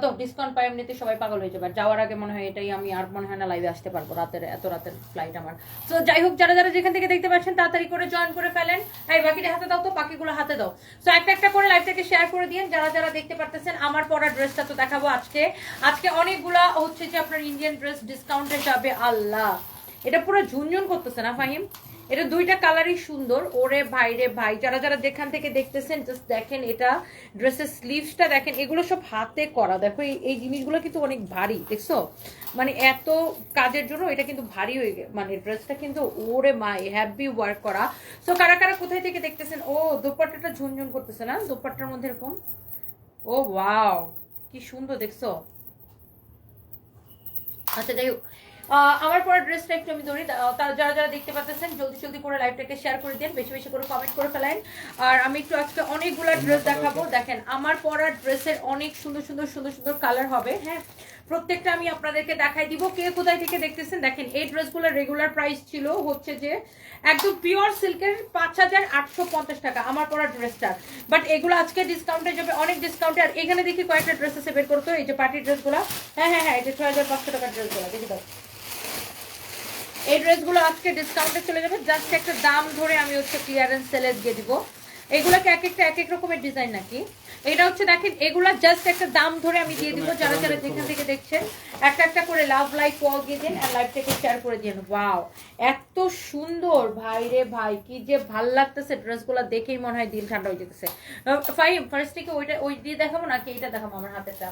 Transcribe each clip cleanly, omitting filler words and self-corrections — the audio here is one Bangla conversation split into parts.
তো ডিসকাউন্ট পাই এমনিতে সবাই পাগল হয়ে যাবে। যাওয়ার আগে মনে হয় এটাই আমি আর মনে হয় না লাইভে আসতে পারবো, এত রাতের ফ্লাইট আমার। তো যাই হোক, যারা যারা যেখান থেকে দেখতে পাচ্ছেন তাড়াতাড়ি করে জয়েন করে ফেলেন। এই বাকিটা হাতে দাও, তো বাকিগুলো হাতে দাও। তো একটা একটা করে লাইভটাকে শেয়ার করে দিন। যারা যারা দেখতে পারতেছেন, আমার পরা ড্রেসটা তো দেখাবো আজকে অনেকগুলা হচ্ছে যে আপনার ইন্ডিয়ান ড্রেস ডিসকাউন্টে যাবে। আল্লাহ, এটা পুরো ঝুনঝুন করতেছে না ফাহিম? এটা দুইটা কালারই সুন্দর। ওরে ভাই রে ভাই, যারা যারা যেখান থেকে দেখতেছেন জাস্ট দেখেন, এটা ড্রেসের স্লিভসটা দেখেন, এগুলো সব হাতে করা। দেখো এই জিনিসগুলো কিন্তু অনেক ভারী, দেখছো? মানে এত কাজের জন্য এটা কিন্তু ভারী হয়ে গেছে, মানে ড্রেসটা কিন্তু ওরে মাই হ্যাভি ওয়ার্ক করা। সো কারা কারা কোথায় থেকে দেখতেছেন? ও দোপাট্টাটা ঝুনঝুন করতেছে না দোপাট্টার মধ্যে এরকম? ও ওয়াও, কি সুন্দর, দেখছো? আচ্ছা যাই হোক, আমার পরে ড্রেসটা একটু আমি ধরি। যারা যারা দেখতে পাচ্ছেন জলদি জলদি করে লাইভটাকে শেয়ার করে দেন, বেশি বেশি করে কমেন্ট করে ফেলেন। আর আমি একটু আজকে অনেকগুলো ড্রেস দেখাবো। দেখেন আমার পরা ড্রেসের অনেক সুন্দর সুন্দর সুন্দর সুন্দর কালার হবে। হ্যাঁ, প্রত্যেকটা আমি আপনাদেরকে দেখাই দিব। কে কোথায় থেকে দেখতেছেন দেখেন, এই ড্রেসগুলোর রেগুলার প্রাইস ছিল হচ্ছে যে একদম পিওর সিল্কের 5850 টাকা আমার পরা ড্রেসটা। বাট এগুলো আজকে ডিসকাউন্টে যাবে, অনেক ডিসকাউন্টে। আর এখানে দেখি কয়েকটা ড্রেস আছে, বের করতো এই যে পার্টি ড্রেসগুলো। হ্যাঁ হ্যাঁ হ্যাঁ, এই যে 6500 টাকার ড্রেসগুলো দেখি দাও। এই ড্রেসগুলো আজকে ডিসকাউন্টে চলে যাবে। জাস্ট একটা দাম ধরে আমি হচ্ছে ক্লিয়ারেন্স সেলে দিয়ে দিব। এগুলোকে এক একটা এক এক রকমের ডিজাইন নাকি? এটা হচ্ছে দেখেন, এগুলা জাস্ট একটা দাম ধরে আমি দিয়ে দিব। যারা যারা যেখান থেকে দেখছেন একটা একটা করে লাভ লাইক ওয়াল দিয়ে দিন আর লাইভটাকে শেয়ার করে দিন। ওয়াও, এত সুন্দর ভাই রে ভাই, কি যে ভাল লাগতেছে ড্রেসগুলো দেখেই মনে হয় দিল ঠান্ডা হয়ে যেতেছে। ফাইম ফার্স্ট থেকে ওই দিয়ে দেখাবো নাকি এটা দেখাবো আমার হাতেরটা?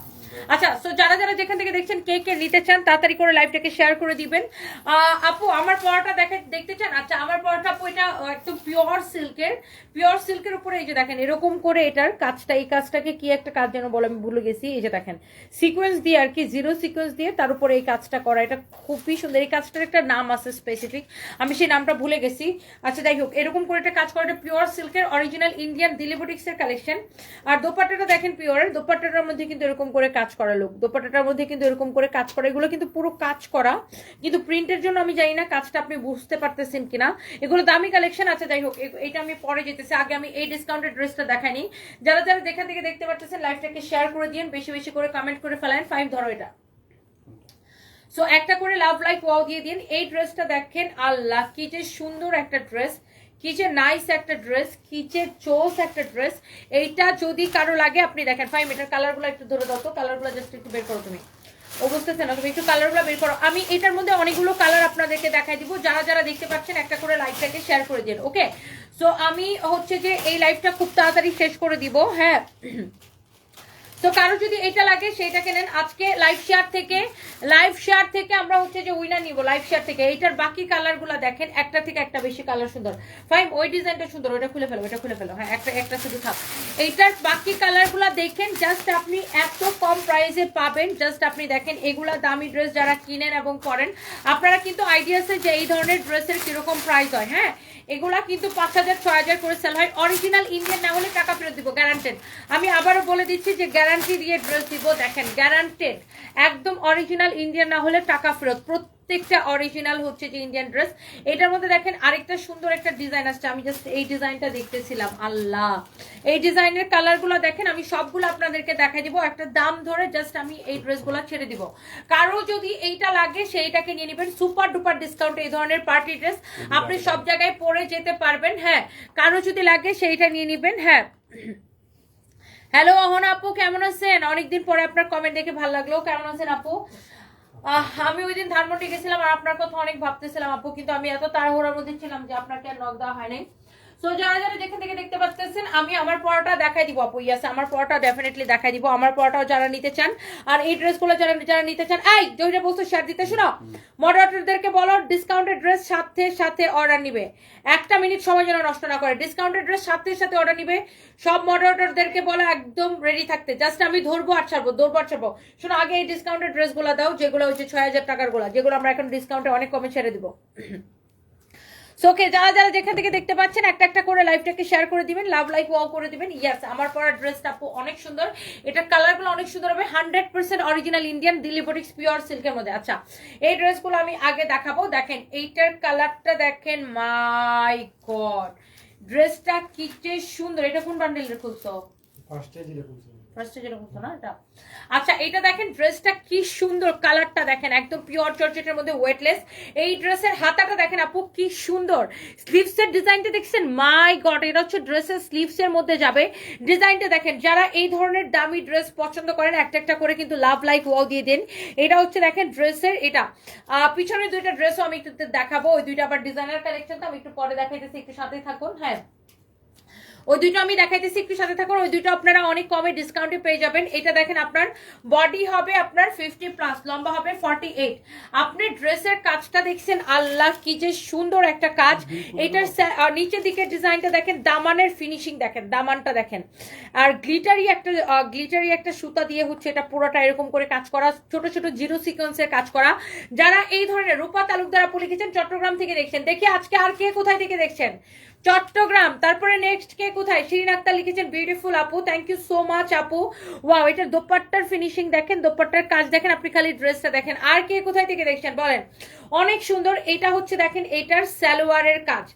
আচ্ছা, সো যারা যারা যেখান থেকে দেখছেন কে কে নিতে চান তাড়াতাড়ি করে লাইভটাকে শেয়ার করে দিবেন। আপু আমার পরাটা দেখতে চান? আচ্ছা, আমার পরাটা আপু এটা একদম পিওর সিল্কের উপরে এই যে দেখেন এরকম করে এটার কাজটা, এই কাজটাকে কি একটা কাজ যেন বলে আমি ভুলে গেছি। এই যে দেখেন সিকোয়েন্স দিয়ে আর কি, জিরো সিকোয়েন্স দিয়ে তার উপরে এই কাজটা করা, এটা খুবই সুন্দর। এই কাজটার একটা নাম আছে স্পেসিফিক, আমি সেই নামটা ভুলে গেছি। আচ্ছা যাই হোক, এরকম করে একটা কাজ করা, এটা পিওর সিল্কের অরিজিনাল ইন্ডিয়ান দিল্লি বুটিক্স এর কালেকশন। আর দোপাট্টাটা দেখেন পিওরের, দোপাট্টাটার মধ্যে কিন্তু এরকম করে কাজ করা, লোক দোপাট্টাটার মধ্যে কিন্তু এরকম করে কাজ করা। এগুলো কিন্তু পুরো কাজ করা, কিন্তু প্রিন্টের জন্য আমি জানি না কাজটা আপনি বুঝতে পারতেছেন কিনা। এগুলো দামি কালেকশন। আচ্ছা যাই হোক, এটা আমি পরে যেতেছি, আগে আমি এই ডিসকাউন্টেড ড্রেসটা দেখাইনি। যারা যারা যেখান থেকে দেখতে পারতেছেন লাইভটাকে শেয়ার করে দিন, বেশি বেশি করে কমেন্ট করে ফেলেন। 5 ধরো এটা। সো একটা করে লাভ লাইক ওয়াও দিয়ে দিন। এই ড্রেসটা দেখেন, আল্লাহ কি যে সুন্দর একটা ড্রেস, কি যে নাইস একটা ড্রেস, কি যে চোস একটা ড্রেস। এইটা যদি কারো লাগে আপনি দেখেন। ফাইম এটার কালারগুলো একটু ধরে দাও তো, কালারগুলো জাস্ট একটু বের করো তুমি। বুঝতেছে না তুমি, একটু কালারগুলো বের করো। আমি এটার মধ্যে অনেকগুলো কালার আপনাদেরকে দেখাই দিব। যারা যারা দেখতে পাচ্ছেন একটা করে লাইভটাকে শেয়ার করে দিন, ওকে? সো আমি হচ্ছে যে এই লাইভটা খুব তাড়াতাড়ি শেষ করে দিব। হ্যাঁ, তো কারো যদি এটা লাগে সেইটাকে নেন। আজকে লাইভ শেয়ার থেকে আমরা হচ্ছে যে উইনার নিব। লাইভ শেয়ার থেকে এইটার বাকি কালারগুলো দেখেন, একটা থেকে একটা বেশি কালার সুন্দর। ফাইম ওই ডিজাইনটা সুন্দর, ওটা খুলে ফেলো, এটা খুলে ফেলো। হ্যাঁ, একটা শুধু থাক। এইটার বাকি কালারগুলো দেখেন, জাস্ট আপনি এত কম প্রাইসে পাবেন। জাস্ট আপনি দেখেন, এগুলা দামি ড্রেস যারা কিনেন এবং পরেন আপনারা কিন্তু আইডিয়া আছে যে এই ধরনের ড্রেসের কিরকম প্রাইস হয়। হ্যাঁ, এগুলা কিন্তু 5000 6000 করে সেল হয়। অরিজিনাল ইন্ডিয়ান না হলে টাকা ফেরত দিব, গ্যারান্টেড। আমি আবারও বলে দিচ্ছি যে গ্যারান্টি দিয়ে ড্রেস দিব। দেখেন গ্যারান্টেড, একদম অরিজিনাল ইন্ডিয়ান না হলে টাকা ফেরত। প্রত্যেকটা অরিজিনাল হচ্ছে যে ইন্ডিয়ান ড্রেস। এটার মধ্যে দেখেন আরেকটা সুন্দর একটা ডিজাইন আসছে, আমি জাস্ট এই ডিজাইনটা দেখতেছিলাম। আল্লাহ, এই ডিজাইনের কালারগুলো দেখেন, আমি সবগুলো আপনাদেরকে দেখাই দিব একটা দাম ধরে। জাস্ট আমি এই ড্রেসগুলো ছেড়ে দিব। কারো যদি এইটা লাগে সেইটাকে নিয়ে নেবেন, সুপার ডুপার ডিসকাউন্ট। এই ধরনের পার্টি ড্রেস আপনি সব জায়গায় পরে যেতে পারবেন। হ্যাঁ, কারো যদি লাগে সেইটা নিয়ে নেবেন। হ্যাঁ, হ্যালো অহনা আপু, কেমন আছেন? অনেকদিন পরে আপনার কমেন্ট দেখে ভালো লাগলো। কেমন আছেন আপু? আমি ওই দিন ধানমন্ডি গেছিলাম আর আপনার কথা অনেক ভাবতেছিলাম আপু, কিন্তু আমি এত তাড়াহুড়ার মধ্যে ছিলাম যে আপনাকে আর নক দেওয়া হয়নি। সো যারা যারা যেখান থেকে দেখতে পাচ্ছেন আমি আমার পড়াটা দেখাই দিব আপু। ইয়াস, আমার পড়াটা ডেফিনেটলি দেখাই দিব। আমার পড়াটাও যারা নিতে চান আর এই ড্রেসগুলো যারা যারা নিতে চান, এই যেটা বলছো শেয়ার দিতে, শোনো মডারেটরদেরকে বলো ডিসকাউন্টেড ড্রেস সাথে সাথে অর্ডার নিবে। একটা মিনিট সময় যেন নষ্ট না করে, ডিসকাউন্টেড ড্রেস সাথে সাথে অর্ডার নিবে। সব মডারেটরদেরকে বলো একদম রেডি থাকতে। জাস্ট আমি ধরবো আর ছাড়বো, ধরবো আর ছাড়বো। শোনো, আগে এই ডিসকাউন্টেড ড্রেসগুলো দাও, যেগুলো হচ্ছে 6000 টাকার গুলা, যেগুলো আমরা এখন ডিসকাউন্টে অনেক কমে ছেড়ে দিব। ওকে, যারা যারা যেখান থেকে দেখতে পাচ্ছেন একটা একটা করে লাইভটাকে শেয়ার করে দিবেন, লাভ লাইক ওয়াও করে দিবেন। ইয়েস, আমার পরা ড্রেসটা আপু অনেক সুন্দর। এটার কালারগুলো অনেক সুন্দর হবে, 100% original Indian Delhi boutiques pure সিল্কের মধ্যে। আচ্ছা, এই ড্রেসগুলো আমি আগে দেখাবো। দেখেন এইটার কালারটা দেখেন, মাই গড, ড্রেসটা কি যে সুন্দর। এটা কোন বান্ডেলের খুলছো? ফার্স্টে যেটা হতো না এটা। আচ্ছা এটা দেখেন ড্রেসটা কি সুন্দর, কালারটা দেখেন একদম পিওর জর্জেটের মধ্যে ওয়েটলেস। এই ড্রেসের হাতাটা দেখেন আপু কি সুন্দর, স্লিভসের ডিজাইনটা দেখছেন, মাই গড এটা হচ্ছে ড্রেসের স্লিভসের মধ্যে যাবে। ডিজাইনটা দেখেন, যারা এই ধরনের দামি ড্রেস পছন্দ করেন একটা একটা করে কিন্তু লাভ লাইক ওয়াও দিয়ে দিন। এটা হচ্ছে দেখেন ড্রেসের এটা পিছনে দুইটা ড্রেসও আমি একটু দেখাবো, ওই দুইটা আবার ডিজাইনার কালেকশন, তো আমি একটু পরে দেখাইতেছি, একটু সাথেই থাকুন। হ্যাঁ ওই দুটো আমি দেখাইতেছি, একটু সাথে থাকুন। ওই দুটো আপনারা অনেক কমে ডিসকাউন্টে পেয়ে যাবেন। এটা দেখেন আপনার বডি হবে আপনার 50+, লম্বা হবে 48। আপনি ড্রেসের কাজটা দেখছেন, আল্লাহ কি যে সুন্দর একটা কাজ। এটার নিচের দিকে ডিজাইনটা দেখেন, দামানের ফিনিশিং দেখেন, দামানটা দেখেন, আর গ্লিটারি একটা সুতা দিয়ে হচ্ছে এটা পুরোটা এরকম করে কাজ করা, ছোট ছোট জিরো সিকোয়েন্সের কাজ করা। যারা এই ধরনের, রূপা তালুকদার আপু লিখেছেন চট্টগ্রাম থেকে দেখছেন, দেখি আজকে আর কে কোথায় থেকে দেখছেন, চট্টগ্রাম। তারপরে নেক্সট কে কোথায়, শিরিন আক্তার লিখেছেন বিউটিফুল আপু, থ্যাংক ইউ সো মাচ আপু। ওয়াও এটা দোপাট্টার ফিনিশিং দেখেন, দোপাট্টার কাজ দেখেন, আপনি খালি ড্রেসটা দেখেন। আর কে কোথায় থেকে দেখছেন বলেন, অনেক সুন্দর। এটা হচ্ছে দেখেন এটার সালোয়ারের কাজ,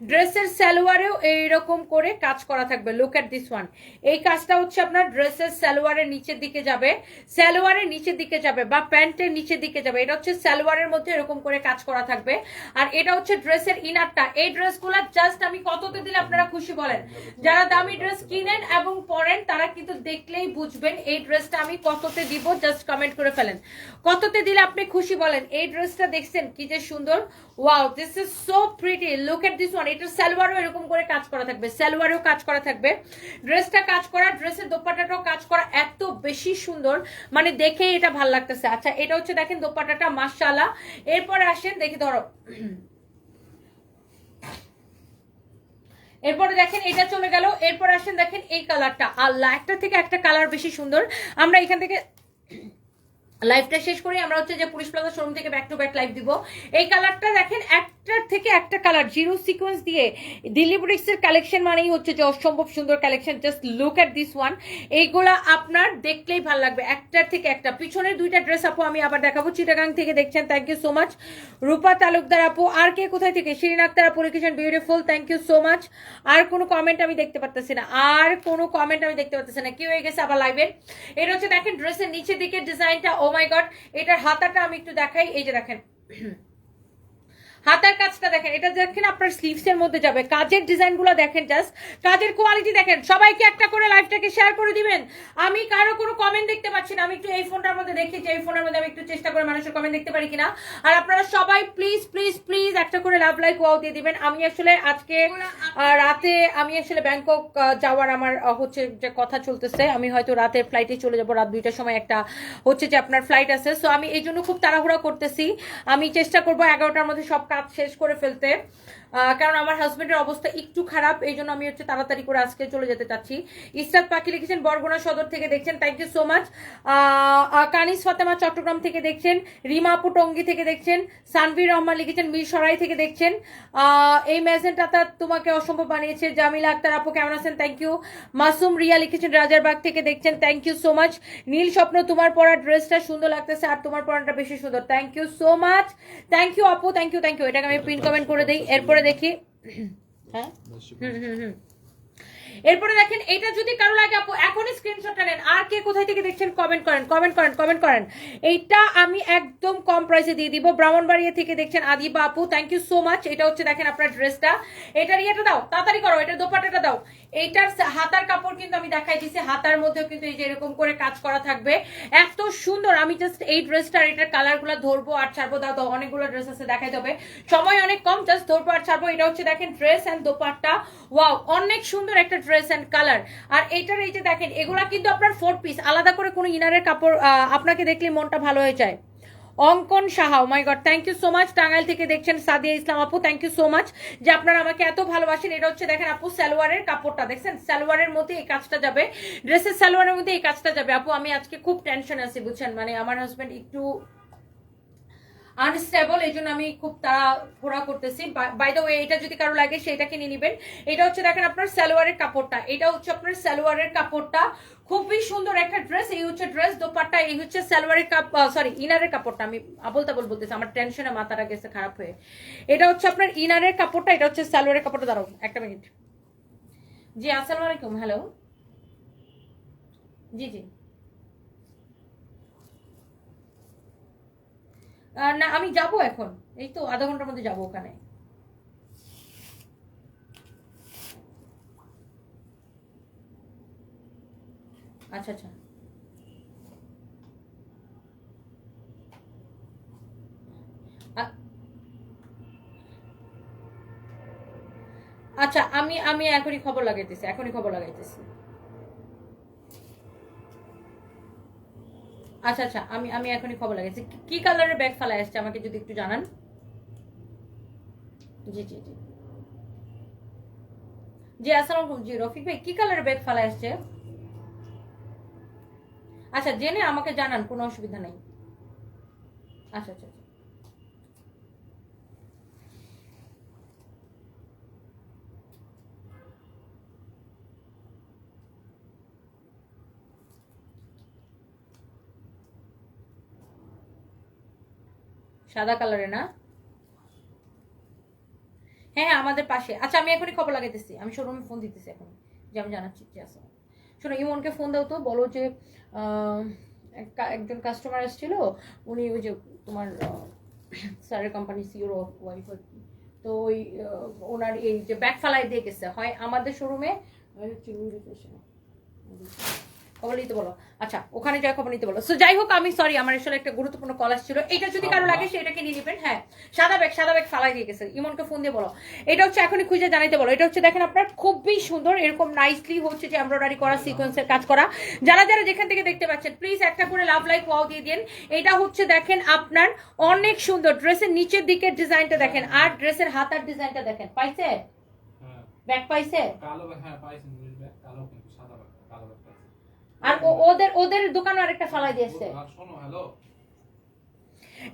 ড্রেসের সালোয়ারেও এইরকম করে কাজ করা থাকবে। লুক এট দিস ওয়ান, এই কাজটা হচ্ছে আপনার ড্রেসের সালোয়ারের নিচের দিকে যাবে, সালোয়ারের নিচের দিকে যাবে বা প্যান্টের নিচের দিকে যাবে। এটা হচ্ছে সালোয়ারের মধ্যে এরকম করে কাজ করা থাকবে। আর এটা হচ্ছে ড্রেসের ইনারটা। এই ড্রেসগুলো জাস্ট আমি কততে দিলে আপনারা খুশি বলেন, যারা দামি ড্রেস কিনেন এবং পরেন তারা কিন্তু দেখলেই বুঝবেন এই ড্রেসটা আমি কততে দিব, জাস্ট কমেন্ট করে ফেলেন কততে দিলে আপনি খুশি বলেন। এই ড্রেসটা দেখছেন কি যে সুন্দর, wow this is so pretty, look at this one. এটার সালোয়ারও এরকম করে কাজ করা থাকবে, সালোয়ারেও কাজ করা থাকবে, ড্রেসটা কাজ করা, ড্রেসের দোপাট্টাটাও কাজ করা, এত বেশি সুন্দর মানে দেখেই এটা ভালো লাগতেছে। আচ্ছা এটা হচ্ছে দেখেন দোপাট্টাটা মাশাআল্লাহ। এরপরে আসেন দেখি, ধরো এরপরে দেখেন এটা চলে গেল। এরপর আসেন দেখেন এই কালারটা, আল্লাহ একটা থেকে একটা কালার বেশি সুন্দর। আমরা এখান থেকে লাইভটা শেষ করি, আমরা হচ্ছে যে পুলিশ প্লাজা শোরুম থেকে ব্যাক টু ব্যাক লাইভ দিব। এই কালারটা দেখেন একটার থেকে একটা কালার, জিরো সিকোয়েন্স দিয়ে দিল্লি বুটিক্সের কালেকশন মানেই হচ্ছে যে অসম্ভব সুন্দর collection. Just look at this one, এইগুলা আপনার দেখলেই ভালো লাগবে, একটার থেকে একটা। পিছনের দুইটা ড্রেস আপু আমি আবার দেখাবো, চিটাগাং থেকে দেখছেন, thank you so much. Rupa Talukdar আপু, আর কে কোথায় থেকে, শিরিন আক্তার আপু লিখেছেন beautiful, thank you so much. আর কোনো কমেন্ট আমি দেখতে পারতেছি না, আর কোনো কমেন্ট আমি দেখতে পারতেছি না, কি হয়ে গেছে আবার লাইভের। এটা হচ্ছে দেখেন ড্রেসের নিচের দিকের ডিজাইনটা, ও মাই গড। এটার হাতাটা আমি একটু দেখাই, এই যে দেখেন হাতার কাজটা দেখেন, এটা দেখেন আপনার স্লিভস এর মধ্যে যাবে, কাজের ডিজাইনগুলো দেখেন, জাস্ট কাজের কোয়ালিটি দেখেন। সবাইকে একটা করে লাইভটাকে শেয়ার করে দিবেন। আমি কারো কোনো কমেন্ট দেখতে পাচ্ছি না, আমি একটু এই ফোনটার মধ্যে দেখি যে এই ফোনের মধ্যে আমি একটু চেষ্টা করে মানুষের কমেন্ট দেখতে পারি কিনা। আর আপনারা সবাই প্লিজ প্লিজ প্লিজ একটা করে লাভ লাইক ওয়াও দিয়ে দিবেন। আমি আসলে আজকে রাতে আমি আসলে ব্যাংকক যাওয়ার আমার হচ্ছে যে কথা চলতেছে, আমি হয়তো রাতে ফ্লাইটে চলে যাবো, রাত 2টার সময় একটা হচ্ছে যে আপনার ফ্লাইট আছে। সো আমি এই জন্য খুব তাড়াহুড়া করতেছি, আমি চেষ্টা করবো 11টার মধ্যে সব কাজ শেষ করে ফেলতে, কারণ আমার হাজবেন্ডের অবস্থা একটু খারাপ, এই জন্য আমি হচ্ছে তাড়াতাড়ি করে আজকে চলে যেতে চাচ্ছি। ইসরাত পাখি লিখেছেন বরগুনা সদর থেকে দেখছেন, thank you so much. Kanis Fatema Chittagong থেকে দেখছেন, রিমা আপু টঙ্গী থেকে দেখছেন, সানভীর রহমান লিখেছেন মিরসরাই থেকে দেখছেন। এই ম্যাজেন্টাটা তোমাকে অসম্ভব বানিয়েছে, জামিলা আক্তার আপু কেমন আছেন, থ্যাংক ইউ। মাসুম রিয়া লিখেছেন রাজারবাগ থেকে দেখছেন, থ্যাংক ইউ সো মাচ। নীল স্বপ্ন, তোমার পরা ড্রেসটা সুন্দর লাগতেছে আর তোমার পরাটা বেশি সুন্দর, thank you so much. Thank you আপু, থ্যাংক ইউ থ্যাংক ইউ। এটাকে আমি পিন কমেন্ট করে দিই। এরপরে দেখি, হ্যাঁ এরপরে দেখেন এটা যদি কারো লাগে আপু এখনই স্ক্রিনশটটা নেন। আর কে কোথায় থেকে দেখছেন কমেন্ট করেন, কমেন্ট করেন, কমেন্ট করেন। এইটা আমি একদম কম প্রাইসে দিয়ে দিব। ব্রাহ্মণবাড়িয়া থেকে দেখছেন আদিবা আপু, থ্যাংক ইউ সো মাচ। এটা হচ্ছে দেখেন আপনার ড্রেসটা, এটার ইয়েটা দাও, তাড়াতাড়ি করো, এটার দোপাট্টাটা দাও। এইটার হাতার কাপড় কিন্তু আমি দেখাই দিছি, হাতার মধ্যেও কিন্তু এই যে এরকম করে কাজ করা থাকবে, এত সুন্দর। আমি জাস্ট এই ড্রেসটা আর এটার কালারগুলো ধরবো আর ছাড়বো, দাও দাও, অনেকগুলো ড্রেস আছে দেখাই দেবে, সময় অনেক কম, জাস্ট ধরবো আর ছাড়বো। এটা হচ্ছে দেখেন ড্রেস এন্ড দোপাট্টা, ওয়াও অনেক সুন্দর একটা ড্রেস এন্ড কালার। আর এইটার এই যে দেখেন এগুলা কিন্তু আপনার 4 পিস, আলাদা করে কোনো ইনারের কাপড় আপনাকে দেখলে মনটা ভালো হয়ে যায়। Ankan Saha, my god, thank you so much. Tangail থেকে দেখছেন সাদিয়া ইসলাম আপু, থ্যাংক ইউ সো মাচ যে আপনারা আমাকে এত ভালোবাসেন। এটা হচ্ছে দেখেন আপু সালোয়ারের কাপড়টা দেখছেন, সালোয়ারের মধ্যে এই কাজটা যাবে, ড্রেসের সালোয়ারের মধ্যে এই কাজটা যাবে। আপু আমি আজকে খুব টেনশন আছি বুঝছেন, মানে আমার হাজবেন্ড একটু আনস্টেবল, এই জন্য আমি খুব তাড়াহুড়া করতেছি। বাই দ্য ওয়ে এটা যদি কারো লাগে সেটাকে নিয়ে নিবেন। এটা হচ্ছে দেখেন আপনার সালোয়ারের কাপড়টা, এটা হচ্ছে আপনার সালোয়ারের কাপড়টা, খুবই সুন্দর একটা ড্রেস। এই হচ্ছে ড্রেস, দোপাট্টা, এই হচ্ছে সালোয়ারের সরি ইনারের কাপড়টা, আমি আবল তাবল বলতেছি, আমার টেনশনে মাথাটা গেছে খারাপ হয়ে। এটা হচ্ছে আপনার ইনারের কাপড়টা, এটা হচ্ছে সালোয়ারের কাপড়টা। দাঁড়াও একটা মিনিট। জি আসসালামু আলাইকুম, হ্যালো জি জি। না আমি যাব এখন, এই তো আধা ঘন্টার মধ্যে যাব ওখানে। আচ্ছা আচ্ছা আচ্ছা, আমি আমি এখনই খবর লাগাইতেছি, এখনই খবর লাগাইতেছি। আচ্ছা আচ্ছা, আমি আমি এখনই খবর লাগাইছি। কি কালারের ব্যাগ ফালাই আসছে আমাকে যদি একটু জানান। জি জি জি জি, আসসালামু আলাইকুম। জি রফিক ভাই, কি কালারের ব্যাগ ফালাই আসছে? আচ্ছা, জেনে আমাকে জানান, কোনো অসুবিধা নেই। আচ্ছা আচ্ছা আচ্ছা। সাদা কালারে না? হ্যাঁ হ্যাঁ, আমাদের পাশে। আচ্ছা, আমি এখনই খবর লাগাইতেছি, আমি শোরুমে ফোন দিতেছি এখন, যে আমি জানাচ্ছি কি আছে। শোনো, ইমনকে ফোন দাও তো, বলো যে একজন কাস্টমার এসেছিল, উনি ওই যে তোমার স্যারের কোম্পানি সিওর ওয়াইফ আর কি, তো ওই ওনার এই যে ব্যাগ ফালাই দিয়ে গেছে, হয় আমাদের শোরুমে, খবর নিতে বলো। আচ্ছা, ওখানে যাই খবর নিতে বলো। সো যাই হোক, আমি সরি, আমার আসলে একটা গুরুত্বপূর্ণ কল আসছিল। এটা যদি কারো লাগে সেটাকে নিয়ে নেবেন। হ্যাঁ, সাদা ব্যাগ ফালাই দিয়ে গেছে। ইমনকে ফোন দিয়ে বলো। এটা হচ্ছে এখনই খুঁজে জানাইতে বলো। এটা হচ্ছে দেখেন আপনার খুবই সুন্দর, এরকম নাইসলি হচ্ছে যে এমব্রয়ডারি করা, সিকোয়েন্সের কাজ করা। যারা যারা যেখান থেকে দেখতে পাচ্ছেন প্লিজ একটা করে লাভ লাইক ওয়াও দিয়ে দিন। এটা হচ্ছে দেখেন আপনার অনেক সুন্দর। ড্রেসের নিচের দিকের ডিজাইনটা দেখেন, আর ড্রেসের হাতার ডিজাইনটা দেখেন। পাইছে? ব্যাগ পাইছে? কালো ব্যাগ, হ্যাঁ পাইছে, কালো কিন্তু সাদা ব্যাগ, কালো ব্যাগ পাইছে। আর ওদের ওদের দোকানে আরেকটা ফালাই দিয়েছে। আর শোনো, হ্যালো,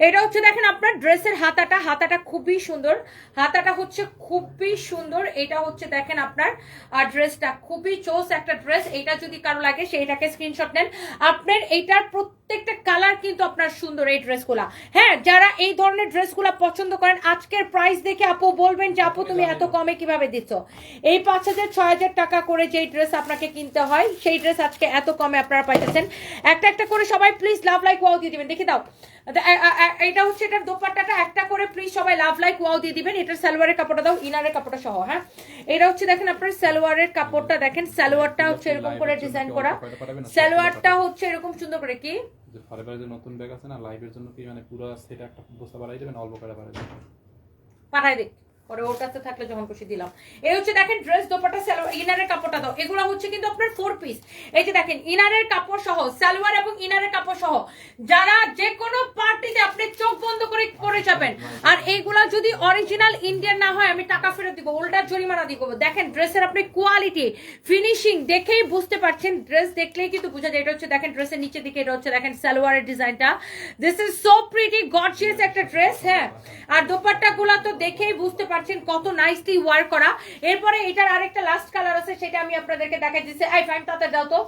এটা হচ্ছে দেখেন আপনার ড্রেসের হাতাটা খুবই সুন্দর, হাতাটা হচ্ছে খুবই সুন্দর। এটা হচ্ছে দেখেন আপনার আর ড্রেসটা খুবই চোস একটা ড্রেস। এটা যদি কারো লাগে সেইটাকে স্ক্রিনশট নেন। আপনার এইটার প্রত্যেকটা কালার কিন্তু আপনার সুন্দর এই ড্রেসগুলা। হ্যাঁ, যারা এই ধরনের ড্রেসগুলা পছন্দ করেন, আজকের প্রাইস দেখে আপু বলবেন যে আপু তুমি এত কমে কিভাবে দিচ্ছ। এই 5,000 6,000 টাকা করে যেই ড্রেস আপনাকে কিনতে হয়, সেই ড্রেস আজকে এত কমে আপনারা পাইতেছেন। একটা একটা করে সবাই প্লিজ লাভ লাইক ওয়াও দিয়ে দিবেন। দেখে দাও, এটা হচ্ছে এটার দোপাট্টাটা, একটা করে প্লিজ সবাই লাভ লাইক ওয়াও দিয়ে দিবেন। এটার সালোয়ারের কাপড়টা দাও, ইনারের কাপড়টা সহ। হ্যাঁ, এটা হচ্ছে দেখেন আপনার সালোয়ারের কাপড়টা দেখেন, সালোয়ারটা হচ্ছে এরকম করে ডিজাইন করা, সালোয়ারটা হচ্ছে এরকম সুন্দর করে। কি যে ফরএভার যে নতুন ব্যাগ আছে না, লাইভের জন্য কি মানে পুরো সেট একটা বস্তা বাড়াই দেবেন, অল্প করে বাড়াই দেবেন, পাঠাই দিই পরে ওর কাছে থাকলে যখন খুশি দিলাম। এই হচ্ছে দেখেন ড্রেস, দোপাট্টা, সালোয়ার, ইনারের কাপড়টা দাও। এগুলো হচ্ছে কিন্তু আপনার 4 পিস। এই যে দেখেন ইনারের কাপড় সহ, সালোয়ার এবং ইনারের কাপড় সহ, যারা যে কোনো পার্টিতে আপনি চোখ বন্ধ করে পরে যাবেন। আর এইগুলা যদি অরিজিনাল ইন্ডিয়ান না হয় আমি টাকা ফেরত দিব, উল্টা জরিমানা দিব। দেখেন ড্রেসের আপনি কোয়ালিটি, ফিনিশিং দেখেই বুঝতে পারছেন, ড্রেস দেখলেই কিন্তু বোঝা যায়। এটা হচ্ছে দেখেন ড্রেসের নিচের দিকে, এটা হচ্ছে দেখেন সালোয়ারের ডিজাইনটা। This is so pretty gorgeous একটা ড্রেস। হ্যাঁ, আর দোপাট্টাগুলো তো দেখেই বুঝতে পারছেন কত নাইসলি ওয়ার করা। এরপরে এটার আরেকটা লাস্ট কালার আছে, সেটা আমি আপনাদেরকে দেখাই দিতেছি। আই ফাইন তাতে দাও তো,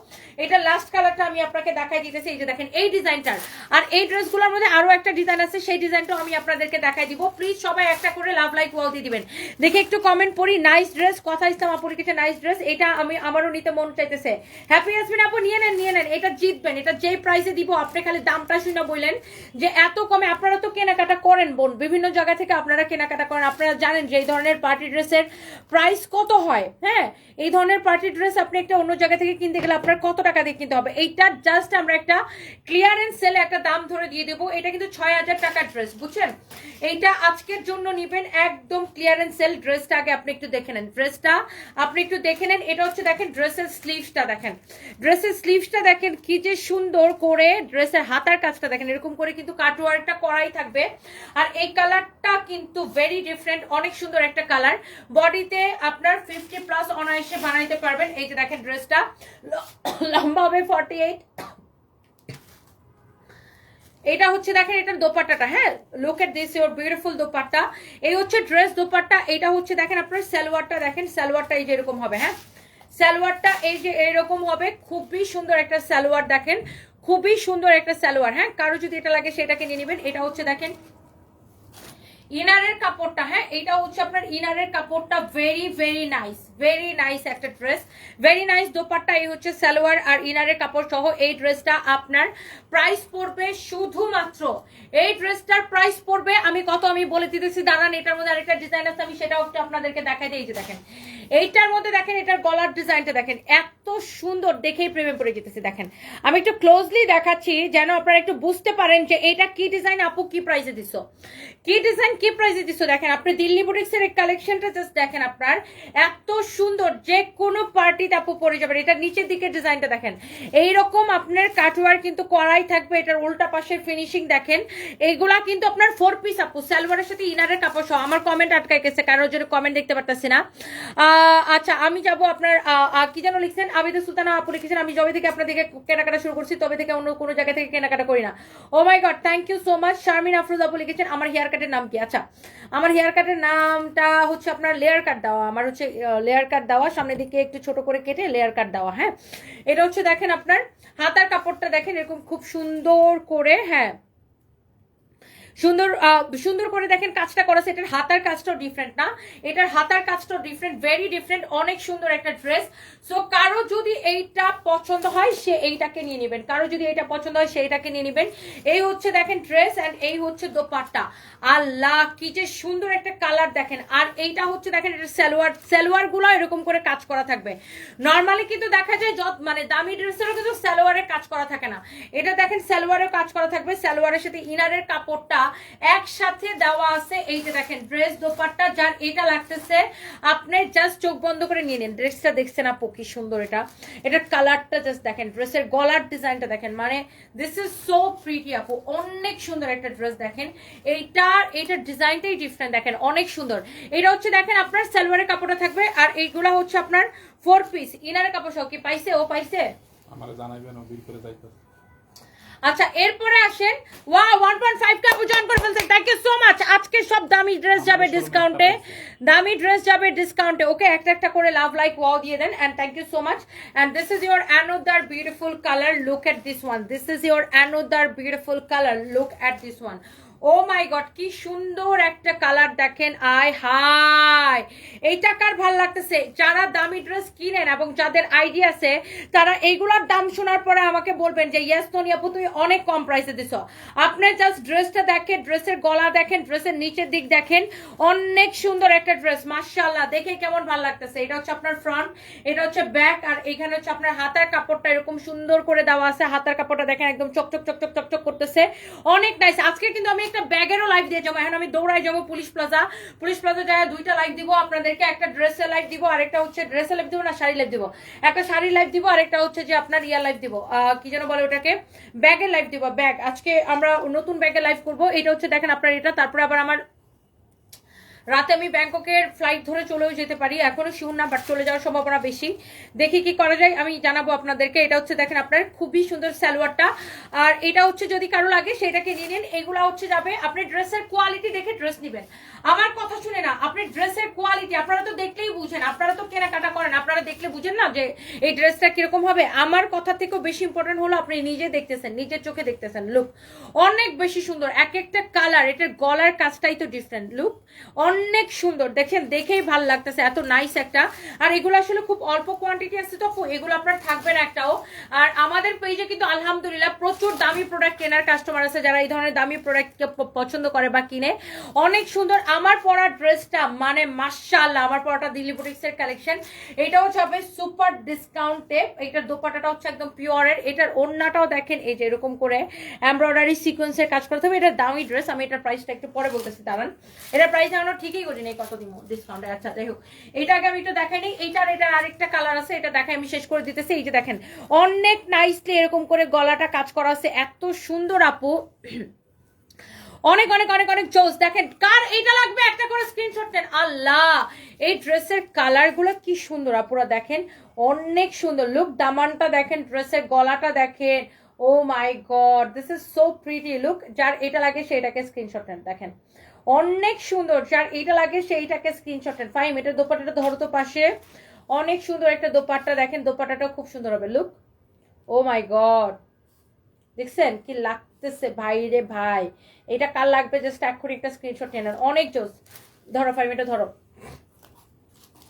এটা লাস্ট কালারটা আমি আপনাকে দেখাই দিতেছি। এই যে দেখেন এই ডিজাইনটার, আর এই ড্রেসগুলোর মধ্যে আরো একটা ডিজাইন আছে, সেই ডিজাইনটাও আমি আপনাদেরকে দেখাই দিব। প্লিজ সবাই একটা করে লাভ লাইক ওয়াও দিয়ে দিবেন। দেখে একটু কমেন্ট পড়ি, নাইস ড্রেস, কথা ইসলাম আপুর কাছে নাইস ড্রেস। এটা আমি আমারও নিতে মন চাইতেছে। হ্যাপি ইয়াসমিন আপু নিয়ে নেন, নিয়ে নেন, এটা জিতবেন। এটা যেই প্রাইসে দিব আপনি খালি দামটা শুনে বললেন যে এত কমে। আপনারা তো কেনাকাটা করেন বোন, বিভিন্ন জায়গা থেকে আপনারা কেনাকাটা করেন, আপনারা জানেন যে এই ধরনের পার্টি ড্রেসের প্রাইস কত হয়। হ্যাঁ, এই ধরনের পার্টি ড্রেস আপনি একটা অন্য জায়গা থেকে কিনতে গেলে আপনার কত টাকা দিয়ে কিনতে হবে। এইটা জাস্ট আমরা একটা ক্লিয়ারেন্স সেলে একটা দাম ধরে দিয়ে দেবো। এটা কিন্তু 6,000 টাকার ড্রেস, বুঝছেন? এইটা আজকের জন্য নিবেন একদম ক্লিয়ারেন্স সেল। ড্রেসটা আগে আপনি একটু দেখে নেন, ড্রেসটা আপনি একটু দেখে নেন। এটা হচ্ছে দেখেন ড্রেসের স্লিভসটা দেখেন, ড্রেসের স্লিভসটা দেখেন কি যে সুন্দর করে। ড্রেসের হাতার কাজটা দেখেন, এরকম করে কিন্তু কাটওয়ার্কটা করাই থাকবে। আর এই কালারটা কিন্তু ভেরি ডিফারেন্ট, অনেক সুন্দর একটা কালার। বডিতে আপনার 50+ অনায়াসে বানাইতে পারবেন। এই যে দেখেন ড্রেসটা লম্বা হবে 48। এটা হচ্ছে দেখেন এটার দোপাট্টাটা। হ্যাঁ, look at this your beautiful dupatta. এই হচ্ছে ড্রেস দোপাট্টা। এটা হচ্ছে দেখেন আপনার সালোয়ারটা দেখেন, সালোয়ারটা এই যে এরকম হবে। হ্যাঁ, সালোয়ারটা এই যে এরকম হবে, খুবই সুন্দর একটা সালোয়ার দেখেন, খুবই সুন্দর একটা সালোয়ার। হ্যাঁ, কারো যদি এটা লাগে সেটাকে নিয়ে নেবেন। এটা হচ্ছে দেখেন ইনারের কাপড়টা। হ্যাঁ, এটা হচ্ছে আপনার ইনারের কাপড়টা, very very nice, very nice একটা ড্রেস, ভেরি নাইস দোপাট্টা। এই হচ্ছে সালোয়ার আর ইনারের কাপড় সহ এই ড্রেসটা আপনার প্রাইস পড়বে শুধুমাত্র, এই ড্রেসটার প্রাইস পড়বে আমি কত আমি বলে দিতেছি দাঁড়ান। এটার মধ্যে আরেকটা ডিজাইন আছে, আমি সেটাও একটু আপনাদেরকে দেখাই দিই। এই যে দেখেন এইটার মধ্যে দেখেন এটার গলার ডিজাইনটা দেখেন, এত সুন্দর, দেখেই প্রেমে পড়ে যেতেছি। দেখেন আমি একটু ক্লোজলি দেখাচ্ছি যেন আপনারা একটু বুঝতে পারেন যে এটা কি ডিজাইন, আপু কি প্রাইসে দিছো, কি ডিজাইন কি প্রাইসে দিছো। দেখেন আপনি দিল্লি বুটিক্সের এই কালেকশনটা জাস্ট দেখেন, আপনার এত সুন্দর, যে কোনো পার্টিতে আপু পরে যাবেন। এটার নিচের দিকে ডিজাইনটা দেখেন, এইরকম আপনার কাটওয়ার কিন্তু করাই থাকবে। এটার উল্টা পাশের ফিনিশিং দেখেন, এইগুলা কিন্তু আপনার 4 পিস আপু, সালোয়ারের সাথে ইনারের কাপড় সহ। আমার কমেন্ট আটকাই গেছে, কারোর জন্য কমেন্ট দেখতে পারতেছি না। আচ্ছা আমি যাব আপনার কি যেন লিখছেন, আবিদা সুলতানা আপু লিখেছেন, আমি যবে থেকে আপনাদেরকে কেনাকাটা শুরু করছি তবে থেকে অন্য কোনো জায়গা থেকে কেনাকাটা করি না। Oh my god, thank you so much. Sharmin Afroz আপু লিখেছেন, আমার হেয়ার কাটের নাম কি? আচ্ছা আমার হেয়ার কাটের নামটা হচ্ছে আপনার লেয়ার কাট দেওয়া, আমার হচ্ছে লেয়ার কাট দেওয়া, সামনের দিকে একটু ছোট করে কেটে লেয়ার কাট দেওয়া। হ্যাঁ এটা হচ্ছে দেখেন আপনার হাতার কাপড়টা দেখেন এরকম খুব সুন্দর করে, হ্যাঁ সুন্দর সুন্দর করে দেখেন কাজটা করা। এটার হাতার কাজটাও ডিফারেন্ট না, এটার হাতার কাজটাও ডিফারেন্ট, ভেরি ডিফারেন্ট, অনেক সুন্দর একটা ড্রেস। সো কারো যদি এইটা পছন্দ হয় সে এইটাকে নিয়ে নেবেন, কারো যদি এইটা পছন্দ হয় সেইটাকে নিয়ে নেবেন। এই হচ্ছে দেখেন ড্রেস এন্ড এই হচ্ছে দোপাট্টা। আল্লাহ কি যে সুন্দর একটা কালার দেখেন। আর এইটা হচ্ছে দেখেন এটা সালোয়ার, সালোয়ার গুলো এরকম করে কাজ করা থাকবে। নর্মালি কিন্তু দেখা যায় মানে দামি ড্রেসেরও কিন্তু সালোয়ারের কাজ করা থাকে না, এটা দেখেন সালোয়ারের কাজ করা থাকবে, সালোয়ারের সাথে ইনারের কাপড়টা একসাথে দেওয়া আছে। এই যে দেখেন ড্রেস দোপাট্টা, যার এটা লাগতেছে আপনি জাস্ট চোখ বন্ধ করে নিয়ে নেন। ড্রেসটা দেখছেন আপু কি সুন্দর, এটা এটার কালারটা জাস্ট দেখেন, ড্রেসের গলার ডিজাইনটা দেখেন, মানে দিস ইজ সো প্রিটি আপু, অনেক সুন্দর একটা ড্রেস। দেখেন এইটার ডিজাইনটাই ডিফারেন্ট, দেখেন অনেক সুন্দর। এটা হচ্ছে দেখেন আপনার সালোয়ারের কাপড়টা থাকবে, আর এইগুলা হচ্ছে আপনার 4 পিস ইনারের কাপড় সহ। কি পাইছে ও পাইছে আমারে জানাইবেন, ও বিল করে যাইতো। আচ্ছা এরপরে আসেন, ওয়াও 1.5 কে আপু জয়েন করে ফেলছেন, থ্যাংক ইউ সো মাচ। আজকে সব দামি ড্রেস যাবে ডিসকাউন্টে, দামি ড্রেস যাবে ডিসকাউন্টে। ওকে একটা একটা করে লাভ লাইক ওয়াও দিয়ে দেন and thank you so much. And this is your another beautiful colour, look at this one, this is your another beautiful colour, look at this one. Oh my god কি সুন্দর একটা কালার দেখেন, আয় হাই এইটা কার ভাল লাগতেছে। যারা দামি ড্রেস কিনেন এবং যাদের আইডিয়া আছে তারা এইগুলোর দাম শোনার পরে আমাকে বলবেন যে ইয়েস তনি আপু তুমি অনেক কম প্রাইসে দিছো। আপনি জাস্ট ড্রেসটা দেখেন, ড্রেসের গলা দেখেন, ড্রেসের নিচের দিক দেখেন, অনেক সুন্দর একটা ড্রেস, মাশাআল্লাহ দেখে কেমন ভাল লাগতেছে। এটা হচ্ছে আপনার ফ্রন্ট, এটা হচ্ছে ব্যাক, আর এখানে হচ্ছে আপনার হাতার কাপড়টা এরকম সুন্দর করে দেওয়া আছে। হাতার কাপড়টা দেখেন একদম চকচক চকচক চকচক করতেছে, অনেক নাইস। আজকে কিন্তু আমি একটা ব্যাগেরও লাইভ দিয়ে যাবো, এখন আমি দৌড়াই যাবো পুলিশ প্লাজা, পুলিশ প্লাজা যায় দুইটা লাইভ দিব আপনাদেরকে, একটা ড্রেসের লাইভ দিব আর একটা হচ্ছে ড্রেসের লাইভ দিব না শাড়ি লাইভ দিব, একটা শাড়ি লাইভ দিব আর একটা হচ্ছে যে আপনার ইয়ার লাইভ দিব, কি যেন বলে ওটাকে, ব্যাগের লাইভ দিব। ব্যাগ আজকে আমরা নতুন ব্যাগের লাইভ করবো। এটা হচ্ছে দেখেন আপনার এটা, তারপরে আবার আমার রাতে আমি ব্যাংককের ফ্লাইট ধরে চলেও যেতে পারি, এখনো শিওর না বাট চলে যাওয়ার সম্ভাবনা বেশি, দেখি কি করা যায় আমি জানাবো আপনাদেরকে। এটা হচ্ছে দেখেন আপনার খুবই সুন্দর সালোয়ারটা, আর এটা হচ্ছে যদি কারো লাগে সেটাকে নিয়ে নিন। এগুলা হচ্ছে যাবে আপনি ড্রেসের কোয়ালিটি দেখে ড্রেস নেবেন, আমার কথা শুনে না, আপনি ড্রেসের কোয়ালিটি আপনারা তো দেখলেই বুঝেন, আপনারা তো কেনাকাটা করেন, আপনারা দেখলে বুঝেন না যে এই ড্রেসটা কিরকম হবে। আমার কথা থেকেও বেশি ইম্পর্টেন্ট হলো আপনি নিজে দেখতেছেন, নিজের চোখে দেখতেছেন, লুক অনেক বেশি সুন্দর, এক একটা কালার, এটার গলার কাজটাই তো ডিফারেন্ট, লুক অনেক সুন্দর দেখেন, দেখেই ভালো লাগতেছে, এত নাইস একটা। আর এগুলো আসলে খুব অল্প কোয়ান্টিটি আছে তো এগুলো আপনার থাকবে না একটাও। আর আমাদের পেজে কিন্তু আলহামদুলিল্লাহ প্রচুর দামি প্রোডাক্ট কেনার কাস্টমার আছে, যারা এই ধরনের দামি প্রোডাক্টকে পছন্দ করে বা কিনে। অনেক সুন্দর আমার পরা ড্রেসটা, মানে মাশাআল্লাহ আমার পরাটা দিল্লি বুটিক্সের কালেকশন। এটা হচ্ছে হবে সুপার ডিসকাউন্টে, এটার দোপাট্টাটা হচ্ছে একদম পিওরের, এটার ওড়নাটাও দেখেন এই যে এরকম করে এমব্রয়ডারি সিকোয়েন্সের কাজ করতে হবে। এটা দামি ড্রেস, আমি এটার প্রাইসটা একটু পরে বলতেছি দাঁড়ান, এটার প্রাইস আমরা ঠিকই করি নাই কত দিব ডিসকাউন্টে। আচ্ছা যাই হোক, এইটাকে আমি একটু দেখাই নিই, এটার আরেকটা কালার আছে, এটা দেখাই আমি শেষ করে দিতেছি। এই যে দেখেন অনেক নাইসলি এরকম করে গলাটা কাজ করা আছে, এত সুন্দর আপু, অনেক অনেক অনেক অনেক জোস। দেখেন কার এইটা লাগবে একটা করে স্ক্রিনশট নেন। আল্লাহ এই ড্রেসের কালার গুলো কি সুন্দর আপুরা, দেখেন অনেক সুন্দর, লুক দামানটা দেখেন, ড্রেসের গলাটা দেখেন, oh my god this is so pretty, look যার এটা লাগে সেইটাকে স্ক্রিনশট নেন, দেখেন অনেক সুন্দর, যার এইটা লাগে সেইটাকে স্ক্রিনশট নেন। ফাইম এটা দোপাট্টাটা ধরো তো পাশে, অনেক সুন্দর একটা দোপাট্টা, দেখেন দোপাট্টাটা খুব সুন্দর হবে, লুক ও মাই গড দেখছেন কি লাগতেছে ভাই রে ভাই। এটা কার লাগবে জাস্ট এক করে একটা স্ক্রিনশট নিয়ে নেন, অনেক জোস। ধরো ফাইম এটা ধরো,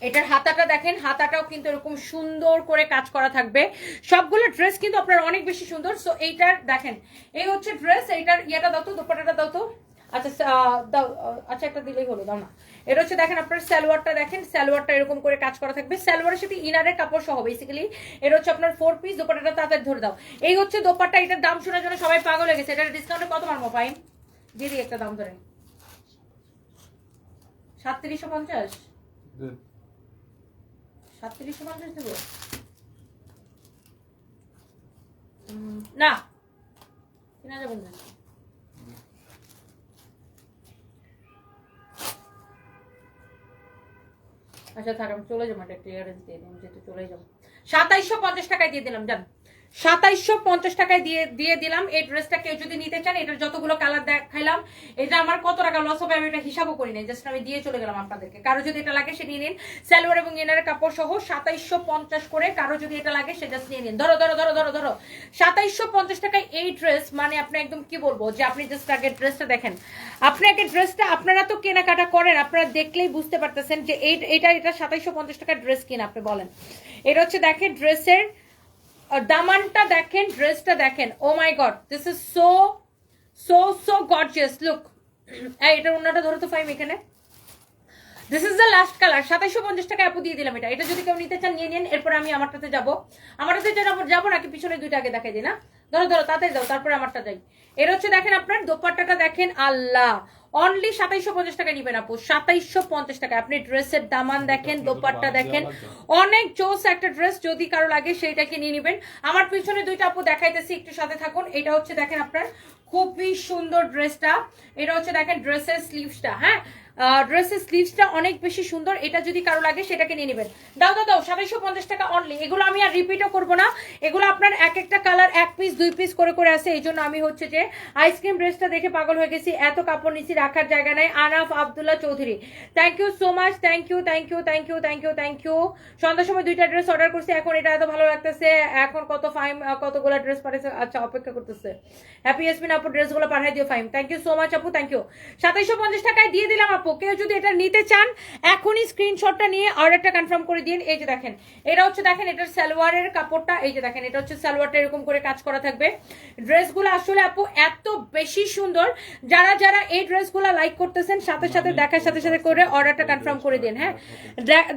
এটার হাতাটা দেখেন, হাতাটাও কিন্তু এরকম সুন্দর করে কাজ করা থাকবে। সবগুলো ড্রেস কিন্তু আপনার অনেক বেশি সুন্দর। সো এইটার দেখেন, এই হচ্ছে ড্রেস। এইটার ইয়েটা দাও তো, দোপাট্টাটা দাও তো। আচ্ছা দাও, আচ্ছা একটা দিলেই হলো, দাও না। এটা হচ্ছে দেখেন আপনার সালোয়ারটা দেখেন, সালোয়ারটা এরকম করে কাজ করা থাকবে, সালোয়ারের সাথে ইনারের কাপড় সহ বেসিক্যালি। এটা হচ্ছে আপনার 4 পিস। দোপাট্টাটা তাড়াতাড়ি ধরে দাও। এই হচ্ছে দোপাট্টা। এটার দাম শোনার জন্য সবাই পাগল হয়ে গেছে। এটার ডিসকাউন্টে কত মারবো ফাইন? দিয়ে দিই একটা দাম ধরে, 3750। 3750 দেবো না, 3000 বলবেন। আচ্ছা থাক, আমি চলে যাবো, একটা ক্লিয়ারেন্স দিয়ে দিলাম, যেহেতু চলে যাবো। 2750 টাকায় দিয়ে দিলাম, জান। 2750 টাকায় দিয়ে দিলাম এই ড্রেসটা। কেউ যদি নিতে চান, এটার যতগুলো কালার দেখাইলাম, এটা আমার কত টাকা লস হবে আমি এটা হিসাবও করি নাই, জাস্ট আমি দিয়ে চলে গেলাম আপনাদেরকে। কারো যদি এটা লাগে সে নিয়ে নিন, সালোয়ার এবং ইনারের কাপড় সহ 2750 করে। কারো যদি এটা লাগে সে জাস্ট নিয়ে নিন। ধরো ধরো ধরো ধরো ধরো, 2750 টাকায় এই ড্রেস, মানে আপনি একদম কি বলবো, যে আপনি জাস্ট আগে ড্রেসটা দেখেন। আপনি আগে ড্রেসটা, আপনারা তো কেনাকাটা করেন, আপনারা দেখলেই বুঝতে পারতেছেন যে এটা 2750 টাকার ড্রেস কিনা, আপনি বলেন। এটা হচ্ছে দেখেন ড্রেসের দামানটা দেখেন, ড্রেসটা দেখেন। Oh my god, this is so so so gorgeous. Look, এটা অন্যটা ধরো তো ফাইম এখানে। This is the last colour. 2750 টাকা আপু দিয়ে দিলাম এটা। এটা যদি কেউ নিতে চান নিয়ে নিন। এরপরে আমি আমারটাতে যাবো। আমারটাতে যাবো নাকি পিছনে দুইটা আগে দেখাই দিই না? ধরো ধরো তাড়াতাড়ি দাও, তারপরে আমারটা যাই। এটা হচ্ছে দেখেন আপনার দোপাট্টাটা দেখেন। আল্লাহ, অনলি 2750 টাকা নিবেন আপু, 2750 টাকা। আপনি ড্রেসের দামান দেখেন, দোপাট্টা দেখেন, অনেক জোস একটা ড্রেস। যদি কারো লাগে সেইটাকে নিয়ে নিবেন। আমার পিছনে দুইটা আপু দেখাইতেছি, একটু সাথে থাকুন। এটা হচ্ছে দেখেন আপনার খুবই সুন্দর ড্রেসটা। এটা হচ্ছে দেখেন ড্রেসের স্লিভসটা, হ্যাঁ ড্রেসের স্লিভসটা অনেক বেশি সুন্দর। এটা যদি কারো লাগে সেটাকে নিয়ে নেবেন। দাও দাও দাও, 2750 টাকা অনলি। এগুলো আমি আর রিপিটও করবো না, এগুলো আপনার এক একটা কালার 1 পিস 2 পিস করে আছে। এই জন্য আমি হচ্ছে যে আইসক্রিম ড্রেসটা দেখে পাগল হয়ে গেছি। এত কাপড় নিচে রাখার জায়গা নাই। Anaf Abdullah Chowdhury, thank you so much, thank you thank you thank you thank you thank you. সন্ধ্যার সময় দুইটা ড্রেস অর্ডার করছি, এখন এটা এত ভালো লাগতেছে। এখন কত ফাইম কতগুলো ড্রেস পাঠাইছে, আচ্ছা অপেক্ষা করতেছে। হ্যাপি ইয়াসমিন আপু, ড্রেসগুলো পাঠাই দিও Faim. Thank you so much আপু, থ্যাংক ইউ। 2750 টাকায় দিয়ে দিলাম আপু। কেউ যদি এটা নিতে চান এখনই স্ক্রিনশটটা নিয়ে অর্ডারটা কনফার্ম করে দিন। এই যে দেখেন, এটা হচ্ছে দেখেন এটার সালোয়ারের কাপড়টা। এই যে দেখেন, এটা হচ্ছে সালোয়ারটা এরকম করে কাজ করা থাকবে। ড্রেসগুলো আসলে আপু এত বেশি সুন্দর। যারা যারা এই ড্রেসগুলো লাইক করতেছেন, সাথে সাথে দেখার সাথে সাথে করে অর্ডারটা কনফার্ম করে দিন। হ্যাঁ,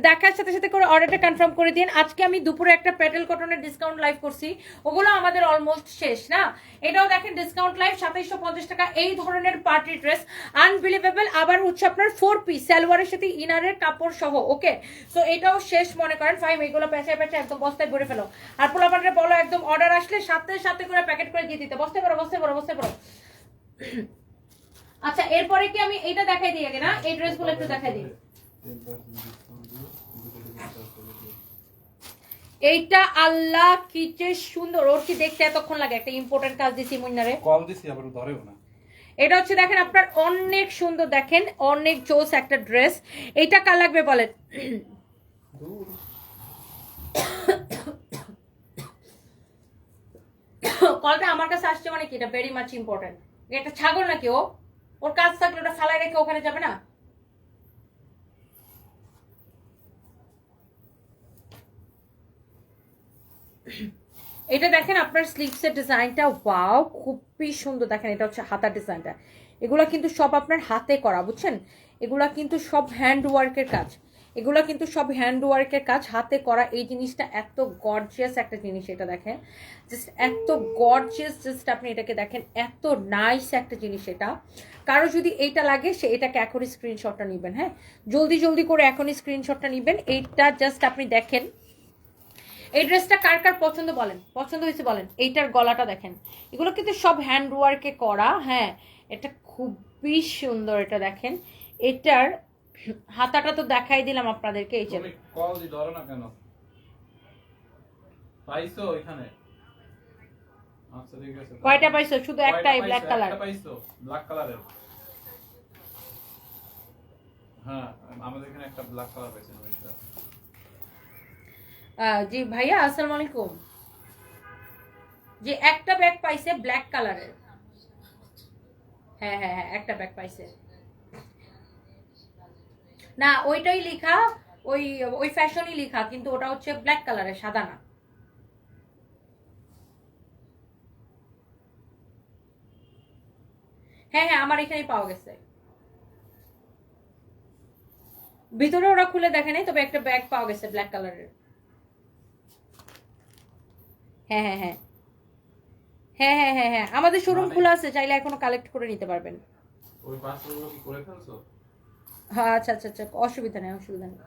দেখার সাথে সাথে করে অর্ডারটা কনফার্ম করে দিন। আজকে আমি দুপুরে একটা প্যাটেল কটনের ডিসকাউন্ট লাইভ করছি, ওগুলো আমাদের অলমোস্ট শেষ না। এটাও দেখেন ডিসকাউন্ট লাইভ, 2750 টাকা। এই ধরনের পার্টি ড্রেস আনবিলিভেবল। আবার হচ্ছে আপনার 4 পিস সালোয়ারের সাথে ইনারের কাপড় সহ। ওকে, সো এটাও শেষ মনে করেন ফাইম। এগুলো পেঁচায় পেঁচায় একদম বস্তায় ভরে ফেলো। আর পোলাপানরে বলো একদম অর্ডার আসলে সাথে সাথে করে প্যাকেট করে দিয়ে দিতে। বস্তায় করো বস্তায় করো বস্তায় করো। আচ্ছা, এরপরে কি আমি এটা দেখাই দিই আগে না? এই ড্রেসগুলো একটু দেখাই দিই। এইটা আল্লাহ কি যে সুন্দর। ওর কি দেখতে এতক্ষণ লাগে? একটা ইম্পর্টেন্ট কাজ দিছি মুন্নারে, কল দিছি আবার ধরেও না। এটা হচ্ছে দেখেন আপনার অনেক সুন্দর, দেখেন অনেক জোস একটা ড্রেস। এইটা কার লাগবে বলেন? কলটা আমার কাছে আসছে মানে কি, এটা ভেরি মাচ ইম্পর্টেন্ট। এটা ছাগল নাকি? ওর কাজ থাকলে ওটা ফালাই রেখে ওখানে যাবে না? এটা দেখেন আপনার স্লিভসের ডিজাইনটা, ওয়াও খুবই সুন্দর। দেখেন এটা হচ্ছে হাতার ডিজাইনটা। এগুলা কিন্তু সব আপনার হাতে করা, বুঝছেন? এগুলা কিন্তু সব হ্যান্ড ওয়ার্কের কাজ। এগুলা কিন্তু সব হ্যান্ড ওয়ার্কের কাজ, হাতে করা। এই জিনিসটা এত গর্জিয়াস একটা জিনিস। এটা দেখেন জাস্ট এত গর্জিয়াস, জাস্ট আপনি এটাকে দেখেন, এত নাইস একটা জিনিস এটা। কারো যদি এইটা লাগে সে এটাকে এখনই স্ক্রিনশটটা নেবেন। হ্যাঁ, জলদি জলদি করে এখনই স্ক্রিনশটটা নেবেন। এইটা জাস্ট আপনি দেখেন। এই ড্রেসটা কার কার পছন্দ বলেন, পছন্দ হয়েছে বলেন। এইটার গলাটা দেখেন, এগুলো কিন্তু সব হ্যান্ড ওয়ার্কে করা। হ্যাঁ, এটা খুবই সুন্দর। এটা দেখেন, এটার হাতাটা তো দেখাই দিলাম আপনাদেরকে। এই যে কল দি ধরো না কেন? পাইছো এখানে? আচ্ছা ঠিক আছে। কয়টা পাইছো? শুধু একটাই, ব্ল্যাক কালার। একটা পাইছো ব্ল্যাক কালারের। হ্যাঁ, আমাদের এখানে একটা ব্ল্যাক কালার পাইছেন ওইটা। জি ভাইয়া আসসালামু আলাইকুম। যে একটা ব্যাগ পাইছে ব্ল্যাক কালারের। হ্যাঁ হ্যাঁ হ্যাঁ, একটা ব্যাগ পাইছে। না ওইটাই লেখা, ওই ওই ফ্যাশনই লেখা, কিন্তু ওটা হচ্ছে ব্ল্যাক কালারের, সাদা না। হ্যাঁ হ্যাঁ, আমার এখানেই পাওয়া গেছে। ভিতরে ওরা খুলে দেখে নাই, তবে একটা ব্যাগ পাওয়া গেছে ব্ল্যাক কালারের। হ্যাঁ হ্যাঁ হ্যাঁ হ্যাঁ হ্যাঁ হ্যাঁ হ্যাঁ, আমাদের শোরুম খোলা আছে, চাইলে এখনো কালেক্ট করে নিতে পারবেন। ওই পার্সেলগুলো কি করে ফেলছো? হ্যাঁ আচ্ছা আচ্ছা আচ্ছা, অসুবিধা নেই অসুবিধা নেই।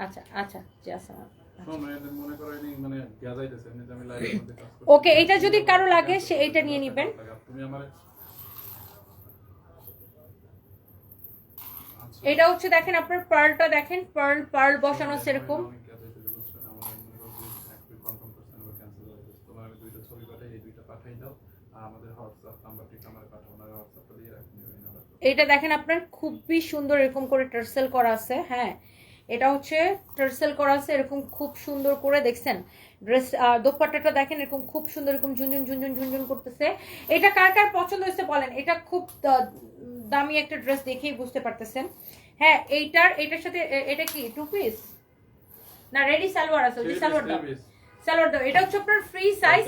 আচ্ছা আচ্ছা জি আসসালাম। শোনো, এদের মনে করো এমনি মানে গ্যাজাইতেছে, এমনিতে আমি লাইভের মধ্যে কাজ করছি। ওকে, এটা যদি কারো লাগে সে এইটা নিয়ে নিবেন। তুমি আমারে এটা হচ্ছে দেখেন আপনার পার্লটা দেখেন, পার্ল পার্ল বসানো সেরকম। তোমার আমি দুইটা ছবি পাঠাই, এই দুইটা পাঠাই দাও, আর আমাদের হোয়াটসঅ্যাপ নাম্বারটি আমার পাঠাও, না হোয়াটসঅ্যাপটা দিয়ে রাখি ওই নাম্বার। এটা দেখেন আপনার খুবই সুন্দর এরকম করে টার্সেল করা আছে। হ্যাঁ, এটা হচ্ছে টার্সেল করা আছে এরকম খুব সুন্দর করে, দেখছেন ড্রেস দোপাট্টাটা দেখেন এরকম খুব সুন্দর, এরকম ঝুনঝুন ঝুনঝুন ঝুনঝুন করতেছে। এটা কার কার পছন্দ হয়েছে বলেন, এটা খুব দামি একটা ড্রেস, দেখেই বুঝতে পারতেছেন। হ্যাঁ, এইটার সাথে এটা কি 2 পিস না রেডি সালোয়ার আছে? ওই সালোয়ার দাও, সালোয়ার দাও। এটা হচ্ছে আপনার ফ্রি সাইজ,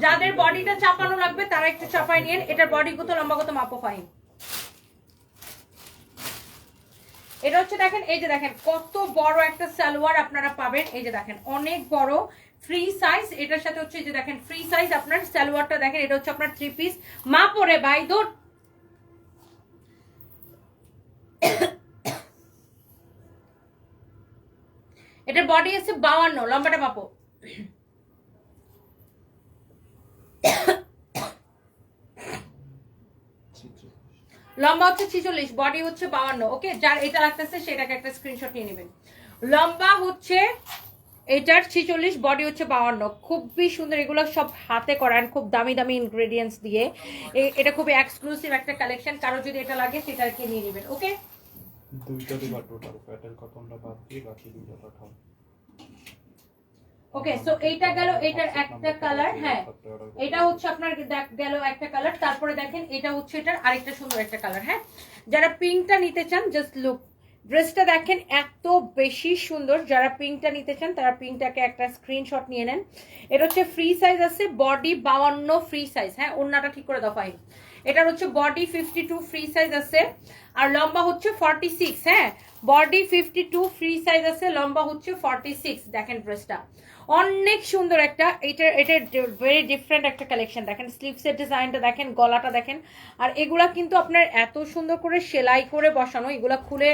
যাদের বডিটা চাপানো লাগবে তারা একটু চাপাই নিন। এটার বডি কত লম্বা কত মাপো ফাইন। এটা হচ্ছে দেখেন, এই যে দেখেন কত বড় একটা সালোয়ার আপনারা পাবেন, এই যে দেখেন অনেক বড় ফ্রি সাইজ। এটার সাথে হচ্ছে যে দেখেন ফ্রি সাইজ আপনার সালোয়ারটা দেখেন, এটা হচ্ছে আপনার 3 পিস। মা পরে বাই দো, এটার বডি আছে 52, লম্বাটা মাপো। লম্বা হচ্ছে 46, বডি হচ্ছে 52। ওকে, যার এটা লাগতেছে সেটাকে একটা স্ক্রিনশট নিয়ে নেবেন। লম্বা হচ্ছে এটার 46, বডি হচ্ছে 52। খুবই সুন্দর, এগুলো সব হাতে করান, খুব দামি দামি ইনগ্রেডিয়েন্টস দিয়ে। এটা খুবই এক্সক্লুসিভ একটা কালেকশন, কারো যদি এটা লাগে সেটাকে নিয়ে নেবেন। ওকে, দুইটা দিবা টোটাল, প্যাটার্ন কতটা বাদ দিয়ে বাকি দুইটা পাঠাও। ওকে, সো এইটা গেল, এটার একটা কালার। হ্যাঁ, এটা হচ্ছে আপনার গেল একটা কালার। তারপরে দেখেন এটা হচ্ছে এটার আরেকটা সুন্দর একটা কালার। হ্যাঁ, যারা পিঙ্কটা নিতে চান জাস্ট লুক, ড্রেসটা দেখেন এত বেশি সুন্দর। যারা পিঙ্কটা নিতে চান তারা পিঙ্কটাকে একটা স্ক্রিনশট নিয়ে নেন। এটা হচ্ছে ফ্রি সাইজ আছে, বডি 52 ফ্রি সাইজ। হ্যাঁ, ওন্নাটা ঠিক করে দাও ফাইন। এটার হচ্ছে বডি 52 ফ্রি সাইজ আছে, আর লম্বা হচ্ছে 46। হ্যাঁ, বডি 52 ফ্রি সাইজ আছে, লম্বা হচ্ছে 46। দেখেন ড্রেসটা অনেক সুন্দর একটা, এটা ভেরি ডিফারেন্ট একটা কালেকশন। দেখেন স্লিভসের ডিজাইনটা দেখেন, গলাটা দেখেন। আর এগুলা কিন্তু আপনার এত সুন্দর করে সেলাই করে বসানো, এগুলা খুলে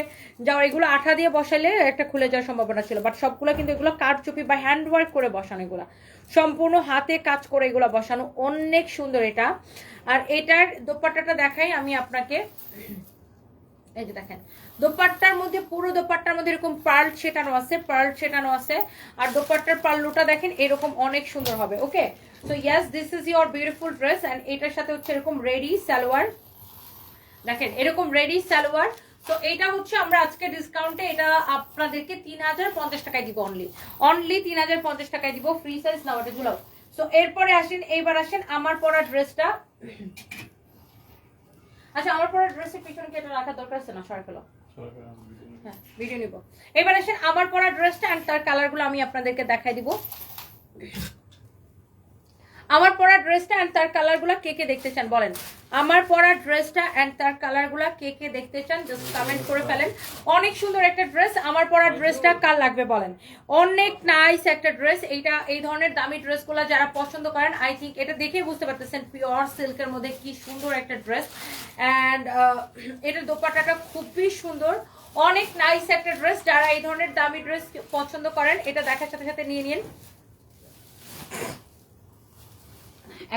যাওয়ার, এগুলো আঠা দিয়ে বসাইলে একটা খুলে যাওয়ার সম্ভাবনা ছিল, বাট সবগুলো কিন্তু এগুলো কারচুপি বা হ্যান্ড ওয়ার্ক করে বসানো, এগুলা সম্পূর্ণ হাতে কাজ করে এগুলো বসানো, অনেক সুন্দর এটা। আর এটার দোপাট্টাটা দেখাই আমি আপনাকে, এই যে দেখেন দোপাট্টার মধ্যে, পুরো দোপাট্টার মধ্যে এরকম পার্ল ছেটানো আছে, পার্ল ছেটানো আছে। আর দোপাট্টার পাল্লুটা দেখেন এরকম অনেক সুন্দর হবে। Okay, so yes, this is your beautiful dress. And এটার সাথে হচ্ছে এরকম রেডি সালোয়ার, দেখেন এরকম রেডি সালোয়ার। তো এটা হচ্ছে আমরা আজকে ডিসকাউন্টে এটা আপনাদেরকে 3050 টাকায় দিব, অনলি 3050 টাকায় দিব। ফ্রি সাইজ নাও, এটা ঝুলাও। সো এরপরে আসেন, এইবার আসেন আমার পরা ড্রেসটা। আচ্ছা, আমার পরা ড্রেসের পিছনে কি এটা রাখার দরকার আছে? না, সরাই ফেলো। হ্যাঁ, ভিডিও নিব। এবার আসেন আমার পরা ড্রেসটা এন্ড তার কালারগুলো আমি আপনাদেরকে দেখাই দিব। আমার পরা ড্রেসটা এন্ড তার কালারগুলো কে কে দেখতে চান বলেন? আমার পরা ড্রেসটা এন্ড তার কালারগুলো কে কে দেখতে চান জাস্ট কমেন্ট করে ফেলেন। অনেক সুন্দর একটা ড্রেস, আমার পরা ড্রেসটা কার লাগবে বলেন? অনেক নাইস একটা ড্রেস। এইটা এই ধরনের দামি ড্রেসগুলো যারা পছন্দ করেন, আই থিঙ্ক এটা দেখেই বুঝতে পারতেছেন পিওর সিল্কের মধ্যে কি সুন্দর একটা ড্রেস। অ্যান্ড এটার দোপাট্টাটা খুবই সুন্দর, অনেক নাইস একটা ড্রেস। যারা এই ধরনের দামি ড্রেস পছন্দ করেন এটা দেখার সাথে সাথে নিয়ে নিন।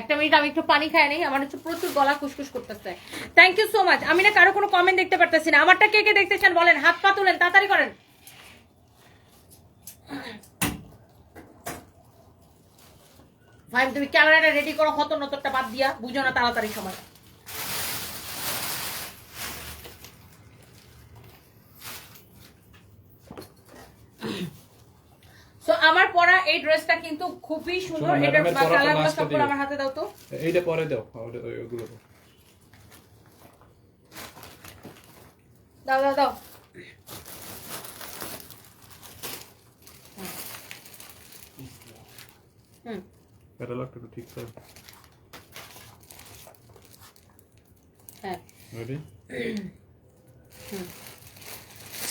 একটা মিনিট, আমি একটু পানি খাই নেই, আমার হচ্ছে প্রচুর গলা খুশখুশ করতেছে। Thank you so much. আমি না কারো কোনো কমেন্ট দেখতে পারতেছি না, আমারটা কে কে দেখতে চান বলেন? হাত পা তুলেন, তাড়াতাড়ি করেন। ভাই তুমি ক্যামেরাটা রেডি করো, হত নতরটা বাদ দিয়া, বুঝো না তাড়াতাড়ি সময়। সো আমার পরা এই ড্রেসটা কিন্তু খুবই সুন্দর। এটার কালারগুলো সবগুলো আমার হাতে দাও তো। এইটা পরে দাও, ওগুলো দাও দাও দাও। হুম ক্যাটালগটা একটু ঠিক করো। হ্যাঁ রেডি হুম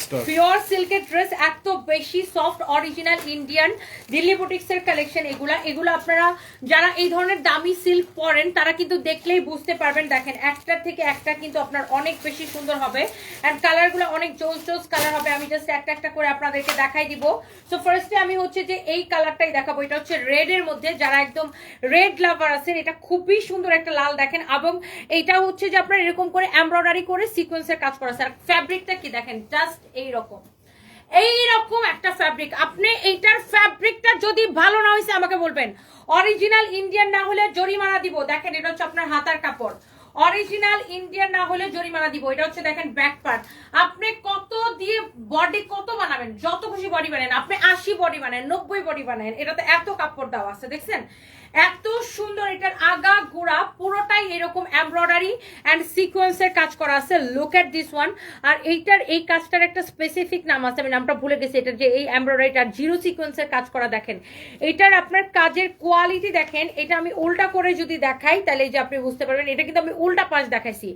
স্টার্ট। পিওর সিল্কের ড্রেস, এত বেশি সফট, অরিজিনাল ইন্ডিয়ান দিল্লি বুটিক্সের কালেকশন। এগুলো আপনারা যারা এই ধরনের দামি সিল্ক পরেন তারা কিন্তু দেখলেই বুঝতে পারবেন। দেখেন একটার থেকে একটা কিন্তু আপনার অনেক বেশি সুন্দর হবে, অ্যান্ড কালারগুলো অনেক জোস জোস কালার হবে। আমি জাস্ট একটা একটা করে আপনাদেরকে দেখাই দিব। সো ফার্স্টে আমি হচ্ছে যে এই কালারটাই দেখাবো, এটা হচ্ছে রেড এর মধ্যে। যারা একদম রেড লাভার আছেন, এটা খুবই সুন্দর একটা লাল দেখেন, এবং এইটা হচ্ছে যে আপনার এরকম করে এমব্রয়ডারি করে সিকোয়েন্সের কাজ করা আছে। আর ফ্যাব্রিকটা কি দেখেন, জাস্ট এইরকম একটা ফ্যাব্রিক। আপনি এইটার ফ্যাব্রিকটা যদি ভালো না হয়েছে আমাকে বলবেন, অরিজিনাল ইন্ডিয়ান না হলে জরিমানা দিব। দেখেন এটা হচ্ছে আপনার হাতার কাপড়, অরিজিনাল ইন্ডিয়ান না হলে জরিমানা দিব। এটা হচ্ছে দেখেন ব্যাক পার্ট। আপনি কত দিয়ে বডি কত বানাবেন, যত খুশি বডি বানান, আপনি 80 বডি বানান, 90 বডি বানান, এটাতে এত কাপড় দেওয়া আছে দেখছেন, এত সুন্দর। এটার আগা গোড়া পুরোটাই এরকম এমব্রয়ডারি এন্ড সিকোয়েন্সের কাজ করা আছে। Look at this one. আর এইটার এই কাজটার একটা স্পেসিফিক নাম আছে, আমি নামটা ভুলে গেছি। এটার যে এই এমব্রয়ডারিটা জিরো সিকোয়েন্সের কাজ করা, দেখেন এটার আপনার কাজের কোয়ালিটি দেখেন। এটা আমি উল্টা করে যদি দেখাই তাহলে এই যে আপনি বুঝতে পারবেন, এটা কিন্তু আমি উল্টা পাশ দেখাইছি।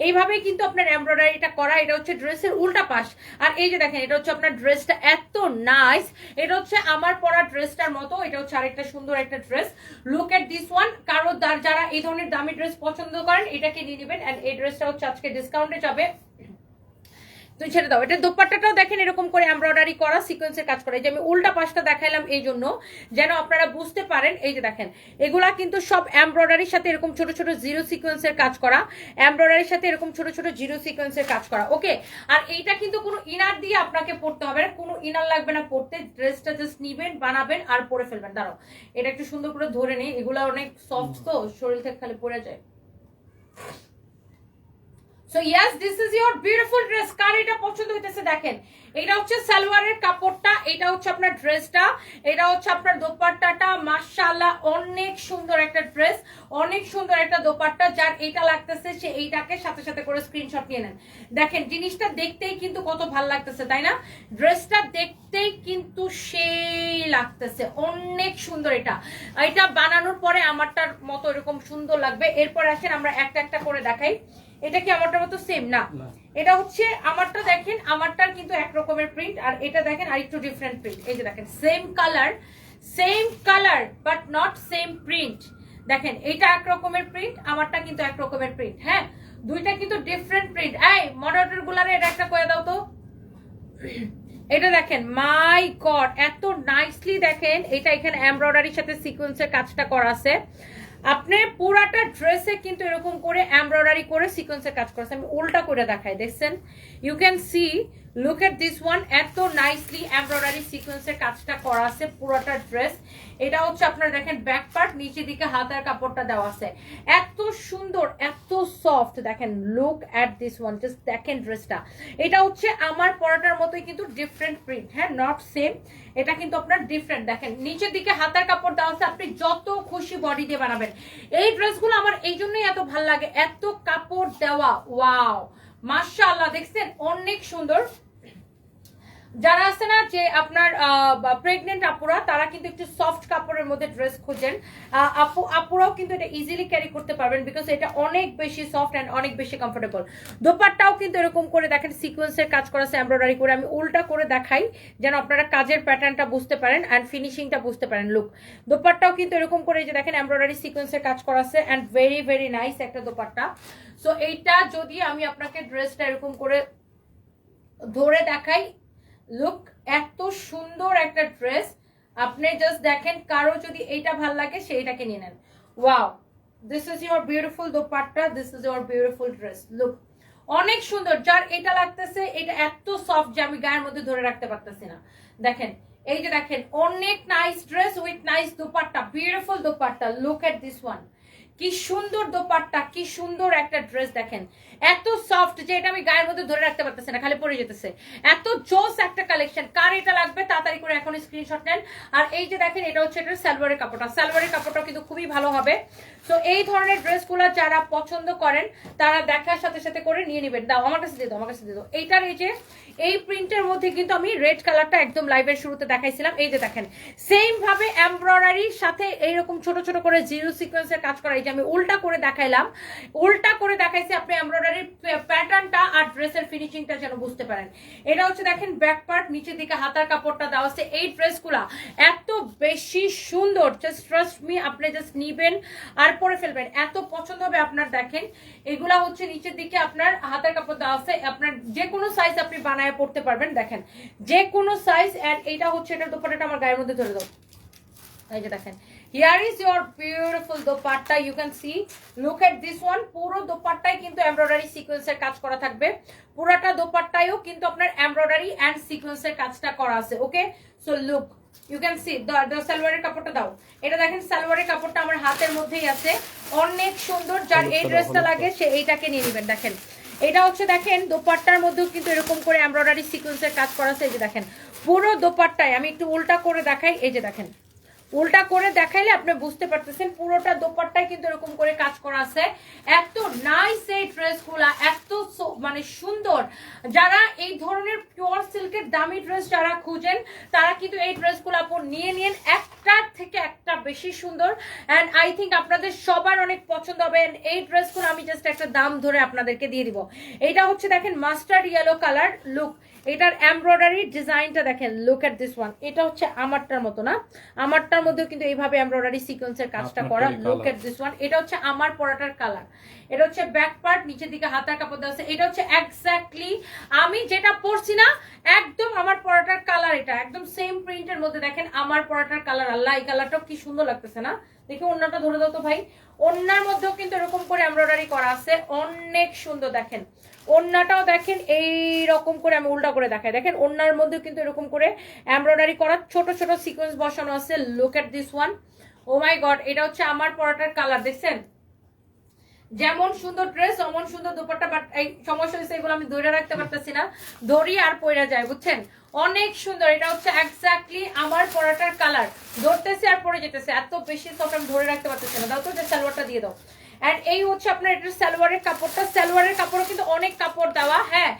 এইভাবেই কিন্তু আপনার এমব্রয়ডারিটা করা। এটা হচ্ছে ড্রেসের উল্টা পাশ। আর এই যে দেখেন এটা হচ্ছে আপনার ড্রেসটা এত নাইস। এটা হচ্ছে আমার পরা ড্রেসটার মতো। এটা হচ্ছে আরেকটা সুন্দর একটা dress. Look at this one. কারো যারা এই ধরনের দামি ড্রেস পছন্দ করেন এটাকে নিয়ে নেবেন। এন্ড এই ড্রেসটা হচ্ছে আজকে ডিসকাউন্টে যাবে, তুই ছেড়ে দাও। এটা দোপাট্টাটাও দেখেন এরকম করে এমব্রয়ডারি করা, সিকোয়েন্সের কাজ করা। এই যে আমি উল্টা পাশটা দেখাইলাম এই জন্য যেন আপনারা বুঝতে পারেন। এই যে দেখেন এগুলা কিন্তু সব এমব্রয়ডারির সাথে এরকম ছোট ছোট জিরো সিকোয়েন্সের কাজ করা, এমব্রয়ডারির সাথে এরকম ছোট ছোট জিরো সিকোয়েন্সের কাজ করা। ওকে, আর এইটা কিন্তু কোনো ইনার দিয়ে আপনাকে পড়তে হবে না, কোনো ইনার লাগবে না পড়তে। ড্রেসটা জাস্ট নিবেন, বানাবেন আর পরে ফেলবেন। দাঁড়াও এটা একটু সুন্দর করে ধরে নিই, এগুলা অনেক সফট তো শরীর থেকে খালি পড়ে যায়। So yes, this is your beautiful dress. কার এটা পছন্দ হইতেছে দেখেন, এটা হচ্ছে সালোয়ারের কাপড়টা, এটা হচ্ছে আপনার ড্রেসটা, এটা হচ্ছে আপনার দোপাট্টাটা। মাশাআল্লাহ অনেক সুন্দর একটা ড্রেস, অনেক সুন্দর একটা দোপাট্টা। যার এটা লাগতেছে সে এইটাকে সাথে সাথে করে স্ক্রিনশট নিয়ে নেন। দেখেন জিনিসটা দেখতেই কিন্তু কত ভালো লাগতেছে, তাই না? ড্রেসটা দেখতেই কিন্তু সেই লাগতেছে, অনেক সুন্দর। এটা বানানোর পরে আমারটার মতো এরকম সুন্দর লাগবে। এরপর আসেন আমরা একটা একটা করে দেখাই। এটা কি আমারটার মতো সেম না? এটা হচ্ছে আমারটা দেখেন, আমারটার কিন্তু এক রকমের প্রিন্ট, আর এটা দেখেন আরেকটু ডিফারেন্ট প্রিন্ট। এই যে দেখেন same colour but not same print. দেখেন এটা এক রকমের প্রিন্ট, আমারটা কিন্তু এক রকমের প্রিন্ট। হ্যাঁ, দুইটা কিন্তু ডিফারেন্ট প্রিন্ট। এই মডারেটর গুলারে এটা একটা করে দাও তো। এটা দেখেন, মাই গড এত নাইসলি দেখেন। এটা এখানে এমব্রয়ডারির সাথে সিকোয়েন্সের কাজটা করা আছে। আপনার পুরাটা ড্রেসে কিন্তু এরকম করে এমব্রয়ডারি করে সিকোয়েন্সের কাজ করেছে। আমি উল্টা করে দেখাই, দেখছেন? You can see, look at this one. এত নাইসলি এমব্রয়ডারি সিকোয়েন্সের কাজটা করা আছে পুরাটা ড্রেস। এটা হচ্ছে আপনার দেখেন ব্যাক পার্ট, নিচের দিকে হাতার কাপড়টা দেওয়া আছে। এত সুন্দর, এত সফট। দেখেন look at this one, just দেখেন ড্রেসটা। এটা হচ্ছে আমার পরাটার মতোই কিন্তু ডিফারেন্ট প্রিন্ট। হ্যাঁ, নট সেম, এটা কিন্তু আপনার ডিফারেন্ট। দেখেন নিচের দিকে হাতার কাপড় দেওয়া আছে, আপনি যত খুশি বডি দিয়ে বানাবেন। এই ড্রেসগুলো আমার এই জন্যই এত ভালো লাগে, এত কাপড় দেওয়া। ওয়াও মাশাআল্লাহ, দেখছেন অনেক সুন্দর। যারা আছে না যে আপনার প্রেগনেন্ট আপুরা, তারা কিন্তু একটু সফট কাপড়ের মধ্যে ড্রেস খোঁজেন। আপুরাও কিন্তু এটা ইজিলি ক্যারি করতে পারবেন, বিকজ এটা অনেক বেশি সফট এন্ড অনেক বেশি কমফোর্টেবল। দোপাট্টাও কিন্তু এরকম করে দেখেন সিকোয়েন্সের কাজ করা আছে এমব্রয়ডারি করে। আমি উল্টা করে দেখাই যেন আপনারা কাজের প্যাটার্নটা বুঝতে পারেন এন্ড ফিনিশিংটা বুঝতে পারেন। লুক, দোপাট্টাও কিন্তু এরকম করে যে দেখেন এমব্রয়ডারি সিকোয়েন্সের কাজ করা আছে এন্ড ভেরি ভেরি নাইস একটা দোপাট্টা। সো এইটা যদি আমি আপনাকে ড্রেসটা এরকম করে ধরে দেখাই, লুক এত সুন্দর একটা ড্রেস। আপনি জাস্ট দেখেন, কারো যদি এইটা ভাল লাগে সে এটাকে নিয়ে নেন। Wow, this is your beautiful dupatta, this is your beautiful dress. Look অনেক সুন্দর। যার এটা লাগতেছে, এটা এত সফট যে আমি গায়ের মধ্যে ধরে রাখতে পারতেছি না। দেখেন এই যে দেখেন, অনেক nice dress with nice dupatta, beautiful dupatta. Look at this one. কি সুন্দর দোপাট্টা, কি সুন্দর একটা ড্রেস দেখেন, এত সফট যে এটা আমি গায়ের মধ্যে ধরে রাখতে পারতেছি না, খালি পরে যেতেছে। এত জোস একটা কালেকশন। কার এটা লাগবে তাড়াতাড়ি করে এখন স্ক্রিনশট নেন। আর এই যে দেখেন এটা হচ্ছে এটার সালোয়ারের কাপড়টা, সালোয়ারের কাপড়টা কিন্তু খুবই ভালো হবে। তো এই ধরনের ড্রেসগুলো যারা পছন্দ করেন তারা দেখার সাথে সাথে করে নিয়ে নেবেন। দাও আমার কাছে দিয়ে দাও, আমার কাছে দিয়ে দাও। এইটার এই যে এই প্রিন্টের মধ্যে কিন্তু আমি রেড কালারটা একদম লাইভের শুরুতে দেখাইছিলাম। এই যে দেখেন সেম ভাবে এমব্রয়ডারির সাথে এইরকম ছোট ছোট করে জিরো সিকোয়েন্সের কাজ করা। এই যে আমি উল্টা করে দেখাইলাম, উল্টা করে দেখাইছি, আপনি এমব্রয়ডারির প্যাটার্নটা আর ড্রেসের ফিনিশিংটা যেন বুঝতে পারেন। এটা হচ্ছে দেখেন ব্যাক পার্ট, নিচের দিকে হাতার কাপড়টা দেওয়া আছে। এই ড্রেসগুলা এত বেশি সুন্দর, জাস্ট ট্রাস্ট মি, আপনি জাস্ট নিবেন আর পরে ফেলবেন, এত পছন্দ হবে আপনার। দেখেন এগুলা হচ্ছে নিচের দিকে আপনার হাতার কাপড় দেওয়া আছে, আপনার যে কোনো সাইজ আপনি বানায় পড়তে পারবেন। দেখেন যে কোনো সাইজ। এন্ড এটা হচ্ছে এটার দোপাট্টাটা আমার গায়ের মধ্যে ধরে দাও। এই যে দেখেন, here is your beautiful dupatta, you can see, look at this one। পুরো দোপাট্টায় কিন্তু এমব্রয়ডারি সিকোয়েন্সের কাজ করা থাকবে, পুরাটা দোপাট্টায়ও কিন্তু আপনার এমব্রয়ডারি এন্ড সিকোয়েন্সের কাজটা করা আছে। Okay, so look, you can see the সালোয়ারের কাপড়টা দাও। এটা দেখেন সালোয়ারের কাপড়টা আমার হাতের মধ্যেই আছে, অনেক সুন্দর। যার এই ড্রেসটা লাগে সে এইটাকে নিয়ে নেবেন। দেখেন এটা হচ্ছে দেখেন দোপাট্টার মধ্যেও কিন্তু এরকম করে এমব্রয়ডারি সিকোয়েন্সের কাজ করা আছে। এই যে দেখেন পুরো দোপাট্টায়, আমি একটু উল্টা করে দেখাই। এই যে দেখেন উল্টা করে দেখাইলে আপনি বুঝতে পারতেছেন পুরোটা দোপাট্টায় কিন্তু এরকম করে কাজ করা আছে। এত নাইস এই ড্রেসগুলা, এত মানে সুন্দর। যারা এই ধরনের পিওর সিল্কের দামি ড্রেস যারা খুঁজেন তারা কিন্তু এই ড্রেসগুলো আপনি নিয়ে নিন, একটার থেকে একটা বেশি সুন্দর। অ্যান্ড আই থিঙ্ক আপনাদের সবার অনেক পছন্দ হবে। এই ড্রেসগুলো আমি জাস্ট একটা দাম ধরে আপনাদেরকে দিয়ে দিব। এটা হচ্ছে দেখেন মাস্টার্ড ইয়েলো কালার। লুক, এটার এমব্রয়ডারি ডিজাইনটা দেখেন, লুক এট দিস ওয়ান। এটা হচ্ছে আমারটার মতো না, আমারটার মধ্যেও কিন্তু এইভাবে এমব্রয়ডারি সিকোয়েন্সের কাজটা করা। Look at this one. এটা হচ্ছে আমার পরাটার কালার, এটা হচ্ছে ব্যাক পার্ট, নিচের দিকে হাতার কাপড় দেওয়া আছে। এটা হচ্ছে এক্স্যাক্টলি আমি যেটা পরছি না, একদম আমার পরাটার কালার। এটা একদম সেম প্রিন্টের মধ্যে দেখেন আমার পরাটার কালার। আল্লাহ, এই কালারটাও কি সুন্দর লাগতেছে না? দেখি ওন্নাটা ধরে দাও তো ভাই। ওন্নার মধ্যেও কিন্তু এরকম করে এমব্রয়ডারি করা আছে, অনেক সুন্দর। দেখেন ওন্নাটাও দেখেন এই রকম করে, আমি উল্টা করে দেখাই। দেখেন ওন্নার মধ্যে কিন্তু এরকম করে এমব্রয়ডারি করা, ছোট ছোট সিকোয়েন্স বসানো আছে। Look at this one, oh my God. এটা হচ্ছে আমার পরাটার কালার। দেখছেন যেমন সুন্দর ড্রেস অমন সুন্দর দোপাট্টা। বাট এই সমস্যা হচ্ছে এগুলো আমি ধরে রাখতে পারতেছি না, ধরি আর পয়রা যায়, বুঝছেন? অনেক সুন্দর। এটা হচ্ছে এক্স্যাক্টলি আমার পরাটার কালার, ধরতেছে আর পরে যেতেছে, এত বেশি সফট আমি ধরে রাখতে পারতেছি না। দাও তো যে সালোয়ারটা দিয়ে দাও। এন্ড এই হচ্ছে আপনার এটা সালোয়ারের কাপড়টা। সালোয়ারের কাপড়ও কিন্তু অনেক কাপড় দেওয়া। হ্যাঁ,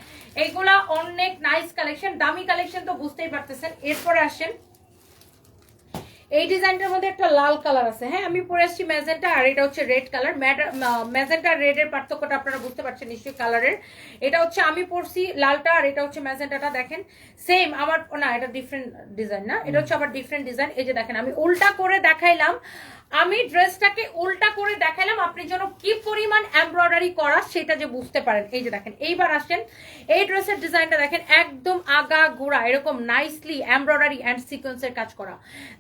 এইগুলা অনেক নাইস কালেকশন, দামি কালেকশন তো বুঝতেই পারতেছেন। এরপরে আসেন এই ডিজাইনটার মধ্যে একটা লাল কালার আছে। হ্যাঁ, আমি পরে আসছি ম্যাজেন্টা, আর এটা হচ্ছে রেড কালার। ম্যাজেন্টা আর রেড এর পার্থক্যটা আপনারা বুঝতে পারছেন নিশ্চয়ই কালারের। এটা হচ্ছে আমি পরছি লালটা, আর এটা হচ্ছে ম্যাজেন্টাটা। দেখেন সেম আমার না, এটা ডিফারেন্ট ডিজাইন না, এটা হচ্ছে আবার ডিফারেন্ট ডিজাইন। এই যে দেখেন আমি উল্টা করে দেখাইলাম, আমি ড্রেসটাকে উল্টা করে দেখাইলাম আপনি যেন কি পরিমাণ এমব্রয়ডারি করা সেটা যে বুঝতে পারেন। এই যে দেখেন এইবার আসেন এই ড্রেসের ডিজাইনটা দেখেন, একদম আগা গুড়া এরকম নাইসলি এমব্রয়ডারি এন্ড সিকোয়েন্সের কাজ করা।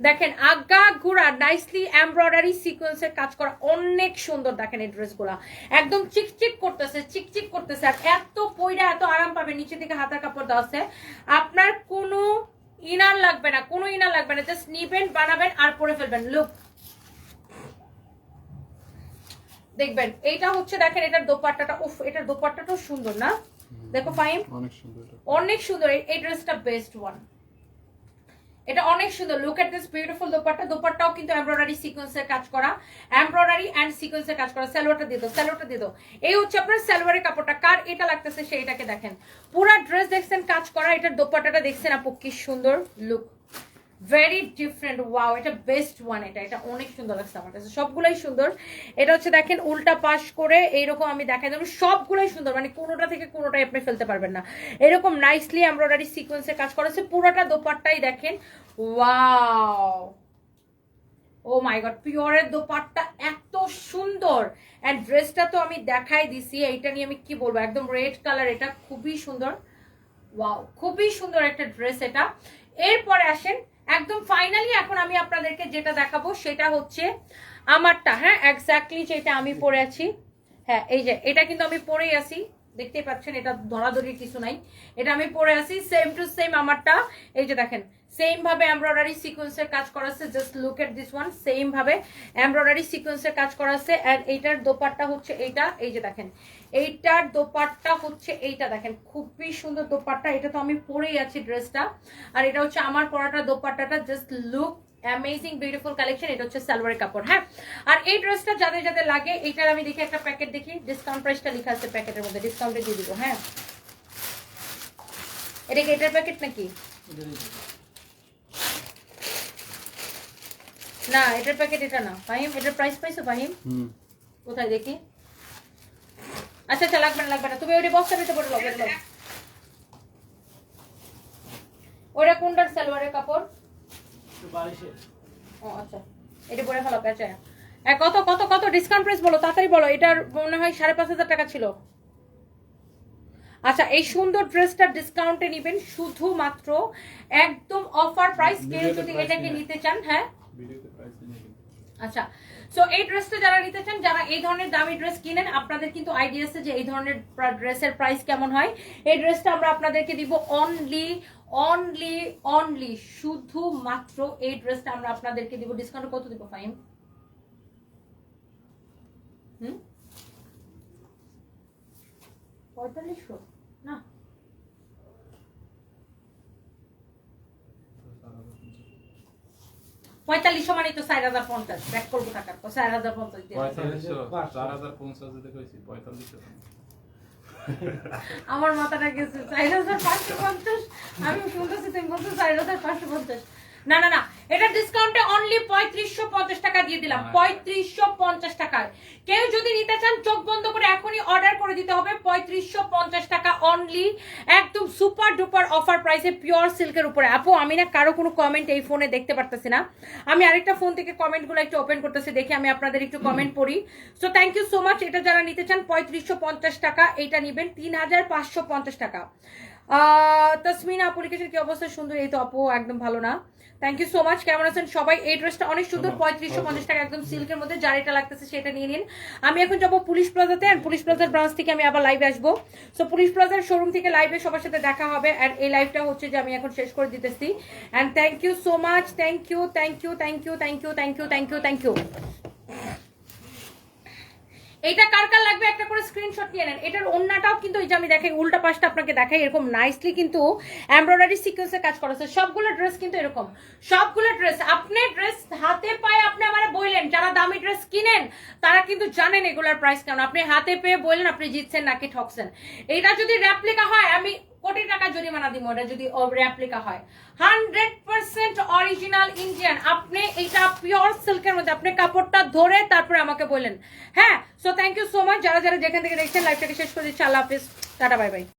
দেখেন আগা গুড়া নাইসলি এমব্রয়ডারি সিকোয়েন্সের কাজ করা, অনেক সুন্দর। দেখেন এই ড্রেসগুলা একদম চিকচিক করতেছে, চিকচিক করতেছে, আর এত পয়রা এত আরাম পাবে। নিচে থেকে হাতার কাপড় দেওয়া আছে, আপনার কোনো ইনার লাগবে না, কোনো ইনার লাগবে না, জাস্ট নিবেন, বানাবেন আর পরে ফেলবেন। লুক দেখবেন এইটা হচ্ছে দেখেন এটার দোপাট্টাটা, উফ এটার দোপাট্টাটাও সুন্দর না? দেখো ফাইম, অনেক সুন্দর, অনেক সুন্দর। এই ড্রেসটা বেস্ট ওয়ান, এটা অনেক সুন্দর। Look at this beautiful dupatta. দোপাট্টাও কিন্তু এমব্রয়ডারি সিকোয়েন্সের কাজ করা, এমব্রয়ডারি এন্ড সিকোয়েন্সের কাজ করা। সালোয়ারটা দিয়ে দাও, সালোয়ারটা দিয়ে দাও। এই হচ্ছে আপনার সালোয়ারের কাপড়টা। কার এটা লাগতেছে সেইটাকে দেখেন, পুরা ড্রেস দেখছেন কাজ করা। এটার দোপাট্টাটা দেখছেন আপু কি সুন্দর। লুক ভেরি ডিফারেন্ট, ওয়াও, এটা বেস্ট ওয়ান। এটা অনেক সুন্দর লাগছে আমার কাছে, সবগুলাই সুন্দর। এটা হচ্ছে দেখেন উল্টা পাশ করে এইরকম আমি দেখাই দেবো, সবগুলাই সুন্দর, মানে কোনোটা থেকে কোনোটাই আপনি ফেলতে পারবেন না। এরকম নাইসলি এমব্রয়ডারি সিকোয়েন্সের কাজ করেছে, পুরোটা দোপাট্টাই দেখেন। ওয়াও, ও মাই গড, পিওরের দোপাট্টা এত সুন্দর। এন্ড ড্রেসটা তো আমি দেখাই দিছি, এইটা নিয়ে আমি কি বলবো, একদম রেড কালার, এটা খুবই সুন্দর। ওয়াও, খুবই সুন্দর একটা ড্রেস এটা। এরপরে আসেন একদম ফাইনালি এখন আমি আপনাদেরকে যেটা দেখাবো সেটা হচ্ছে আমারটা। হ্যাঁ, এক্স্যাক্টলি যেটা আমি পরে আছি। হ্যাঁ, এই যে এটা কিন্তু আমি পরেই আছি, দেখতেই পাচ্ছেন, এটা ধরাধরি কিছু নাই, এটা আমি পরে আছি সেম টু সেম আমারটা। এই যে দেখেন সেম ভাবে এমব্রয়ডারি সিকোয়েন্সের কাজ করা আছে, just look at this one, same ভাবে এমব্রয়ডারি সিকোয়েন্সের কাজ করা আছে। এন্ড এইটার দোপাট্টা হচ্ছে এইটা, এই যে দেখেন এইটার দোপাট্টা হচ্ছে এইটা, দেখেন খুবই সুন্দর দোপাট্টা। এটা তো আমি পরেই আছি ড্রেসটা, আর এটা হচ্ছে আমার পরাটা দোপাট্টাটা, just look amazing beautiful collection. এটা হচ্ছে সালোয়ারের কাপড়। হ্যাঁ, আর এই ড্রেসটা যাদের যাদের লাগে, এইটার আমি দেখি একটা প্যাকেট দেখি, ডিসকাউন্ট প্রাইসটা লেখা আছে প্যাকেটের মধ্যে, ডিসকাউন্টে দিয়ে দিব। হ্যাঁ, এটা কি এটার প্যাকেট নাকি? না, এটার প্যাকেট এটা না ফাহিম। এটার প্রাইস পাইছো ফাহিম? কোথায় দেখি? আচ্ছা আচ্ছা, লাগবে না লাগবে না, তুমি ওই বক্সটা নিতে পারো। ওটা কোনটার সালোয়ারের কাপড়? ও আচ্ছা, এটা পরে ফেলো পেঁচায়। কত কত কত ডিসকাউন্ট প্রাইস বলো, তাড়াতাড়ি বলো। এটার মনে হয় 5,500 টাকা ছিল। আচ্ছা, এই সুন্দর ড্রেসটা ডিসকাউন্টে নেবেন শুধুমাত্র একদম অফার প্রাইস। কেউ যদি এটাকে নিতে চান, হ্যাঁ আচ্ছা, সো এই ড্রেসটা যারা নিতে চান, যারা এই ধরনের দামি ড্রেস কিনেন, আপনাদের কিন্তু আইডিয়া আছে যে এই ধরনের ড্রেসের প্রাইস কেমন হয়। এই ড্রেসটা আমরা আপনাদেরকে দিব অনলি অনলি অনলি শুধুমাত্র এই ড্রেসটা আমরা আপনাদেরকে দিব ডিসকাউন্ট কত দিব ফাইম? 4500 না, 4500 মানে তো 4050 ব্যাক করবো টাকা, 4050 দিয়ে 4500 আমার মাথাটা গেছে 4550। আমি শুনতেছি তুমি বলছো 4550। না না না, এটা ডিসকাউন্টে অনলি 3550 টাকা দিয়ে দিলাম, 3550 টাকায়। কেউ যদি নিতে চান চোখ বন্ধ করে এখনই অর্ডার করে দিতে হবে, 3550 টাকা অনলি, একদম সুপার ডুপার অফার প্রাইসে পিওর সিল্কের উপরে। আপু আমি না কারো কোনো কমেন্ট এই ফোনে দেখতে পারতেছি না, আমি আরেকটা ফোন থেকে কমেন্টগুলো একটু ওপেন করতেছি, দেখি আমি আপনাদের একটু কমেন্ট পড়ি। So thank you so much. এটা যারা নিতে চান 3550 টাকা, এটা নেবেন 3550 টাকা। তসমিনা অ্যাপ্লিকেশন কি অবস্থা? সুন্দর, এই তো আপু একদম ভালো না। Thank you so much. কেমন আছেন সবাই? এই ড্রেসটা অনেক সুন্দর, 3550 টাকা, একদম সিল্কের মধ্যে। যার এটা লাগতেছে সেটা নিয়ে নিন। আমি এখন যাবো পুলিশ প্লাজাতে, আর পুলিশ প্লাজার ব্রাঞ্চ থেকে আমি আবার লাইভে আসবো। সো পুলিশ প্লাজার শোরুম থেকে লাইভে সবার সাথে দেখা হবে। আর এই লাইভটা হচ্ছে যে আমি এখন শেষ করে দিতেছি। And thank you so much, thank you thank you thank you thank you thank you thank you thank you. এটা কার কার লাগবে একটা করে স্ক্রিনশট নিয়ে নেন। এটার ওন্নাটাও কিন্তু এই যে আমি দেখাই, উল্টা পাশটা আপনাকে দেখাই, এরকম নাইসলি কিন্তু এমব্রয়ডারি সিকোয়েন্সে কাজ করা আছে। সবগুলো ড্রেস কিন্তু এরকম, সবগুলো ড্রেস আপনি ড্রেস হাতে পায়ে আপনি আমারে বললেন, যারা দামি ড্রেস কিনেন তারা কিন্তু জানেন এগুলার প্রাইস কেমন। আপনি হাতে পেয়ে বললেন আপনি জিতছেন নাকি ঠকছেন। এটা যদি রেপ্লিকা হয় আমি কোটি টাকা জরিমানা দিব। এটা যদি রেপ্লিকা হয় 100% অরিজিনাল ইন্ডিয়ান, আপনি এটা পিওর সিল্কের মধ্যে, আপনি কাপড়টা ধরে তারপরে আমাকে বললেন। হ্যাঁ, so thank you so much. যারা যারা যেখান থেকে দেখছেন লাইভটাকে শেষ করে দিচ্ছি। আল্লাহ হাফিজ, টাটা বাই বাই।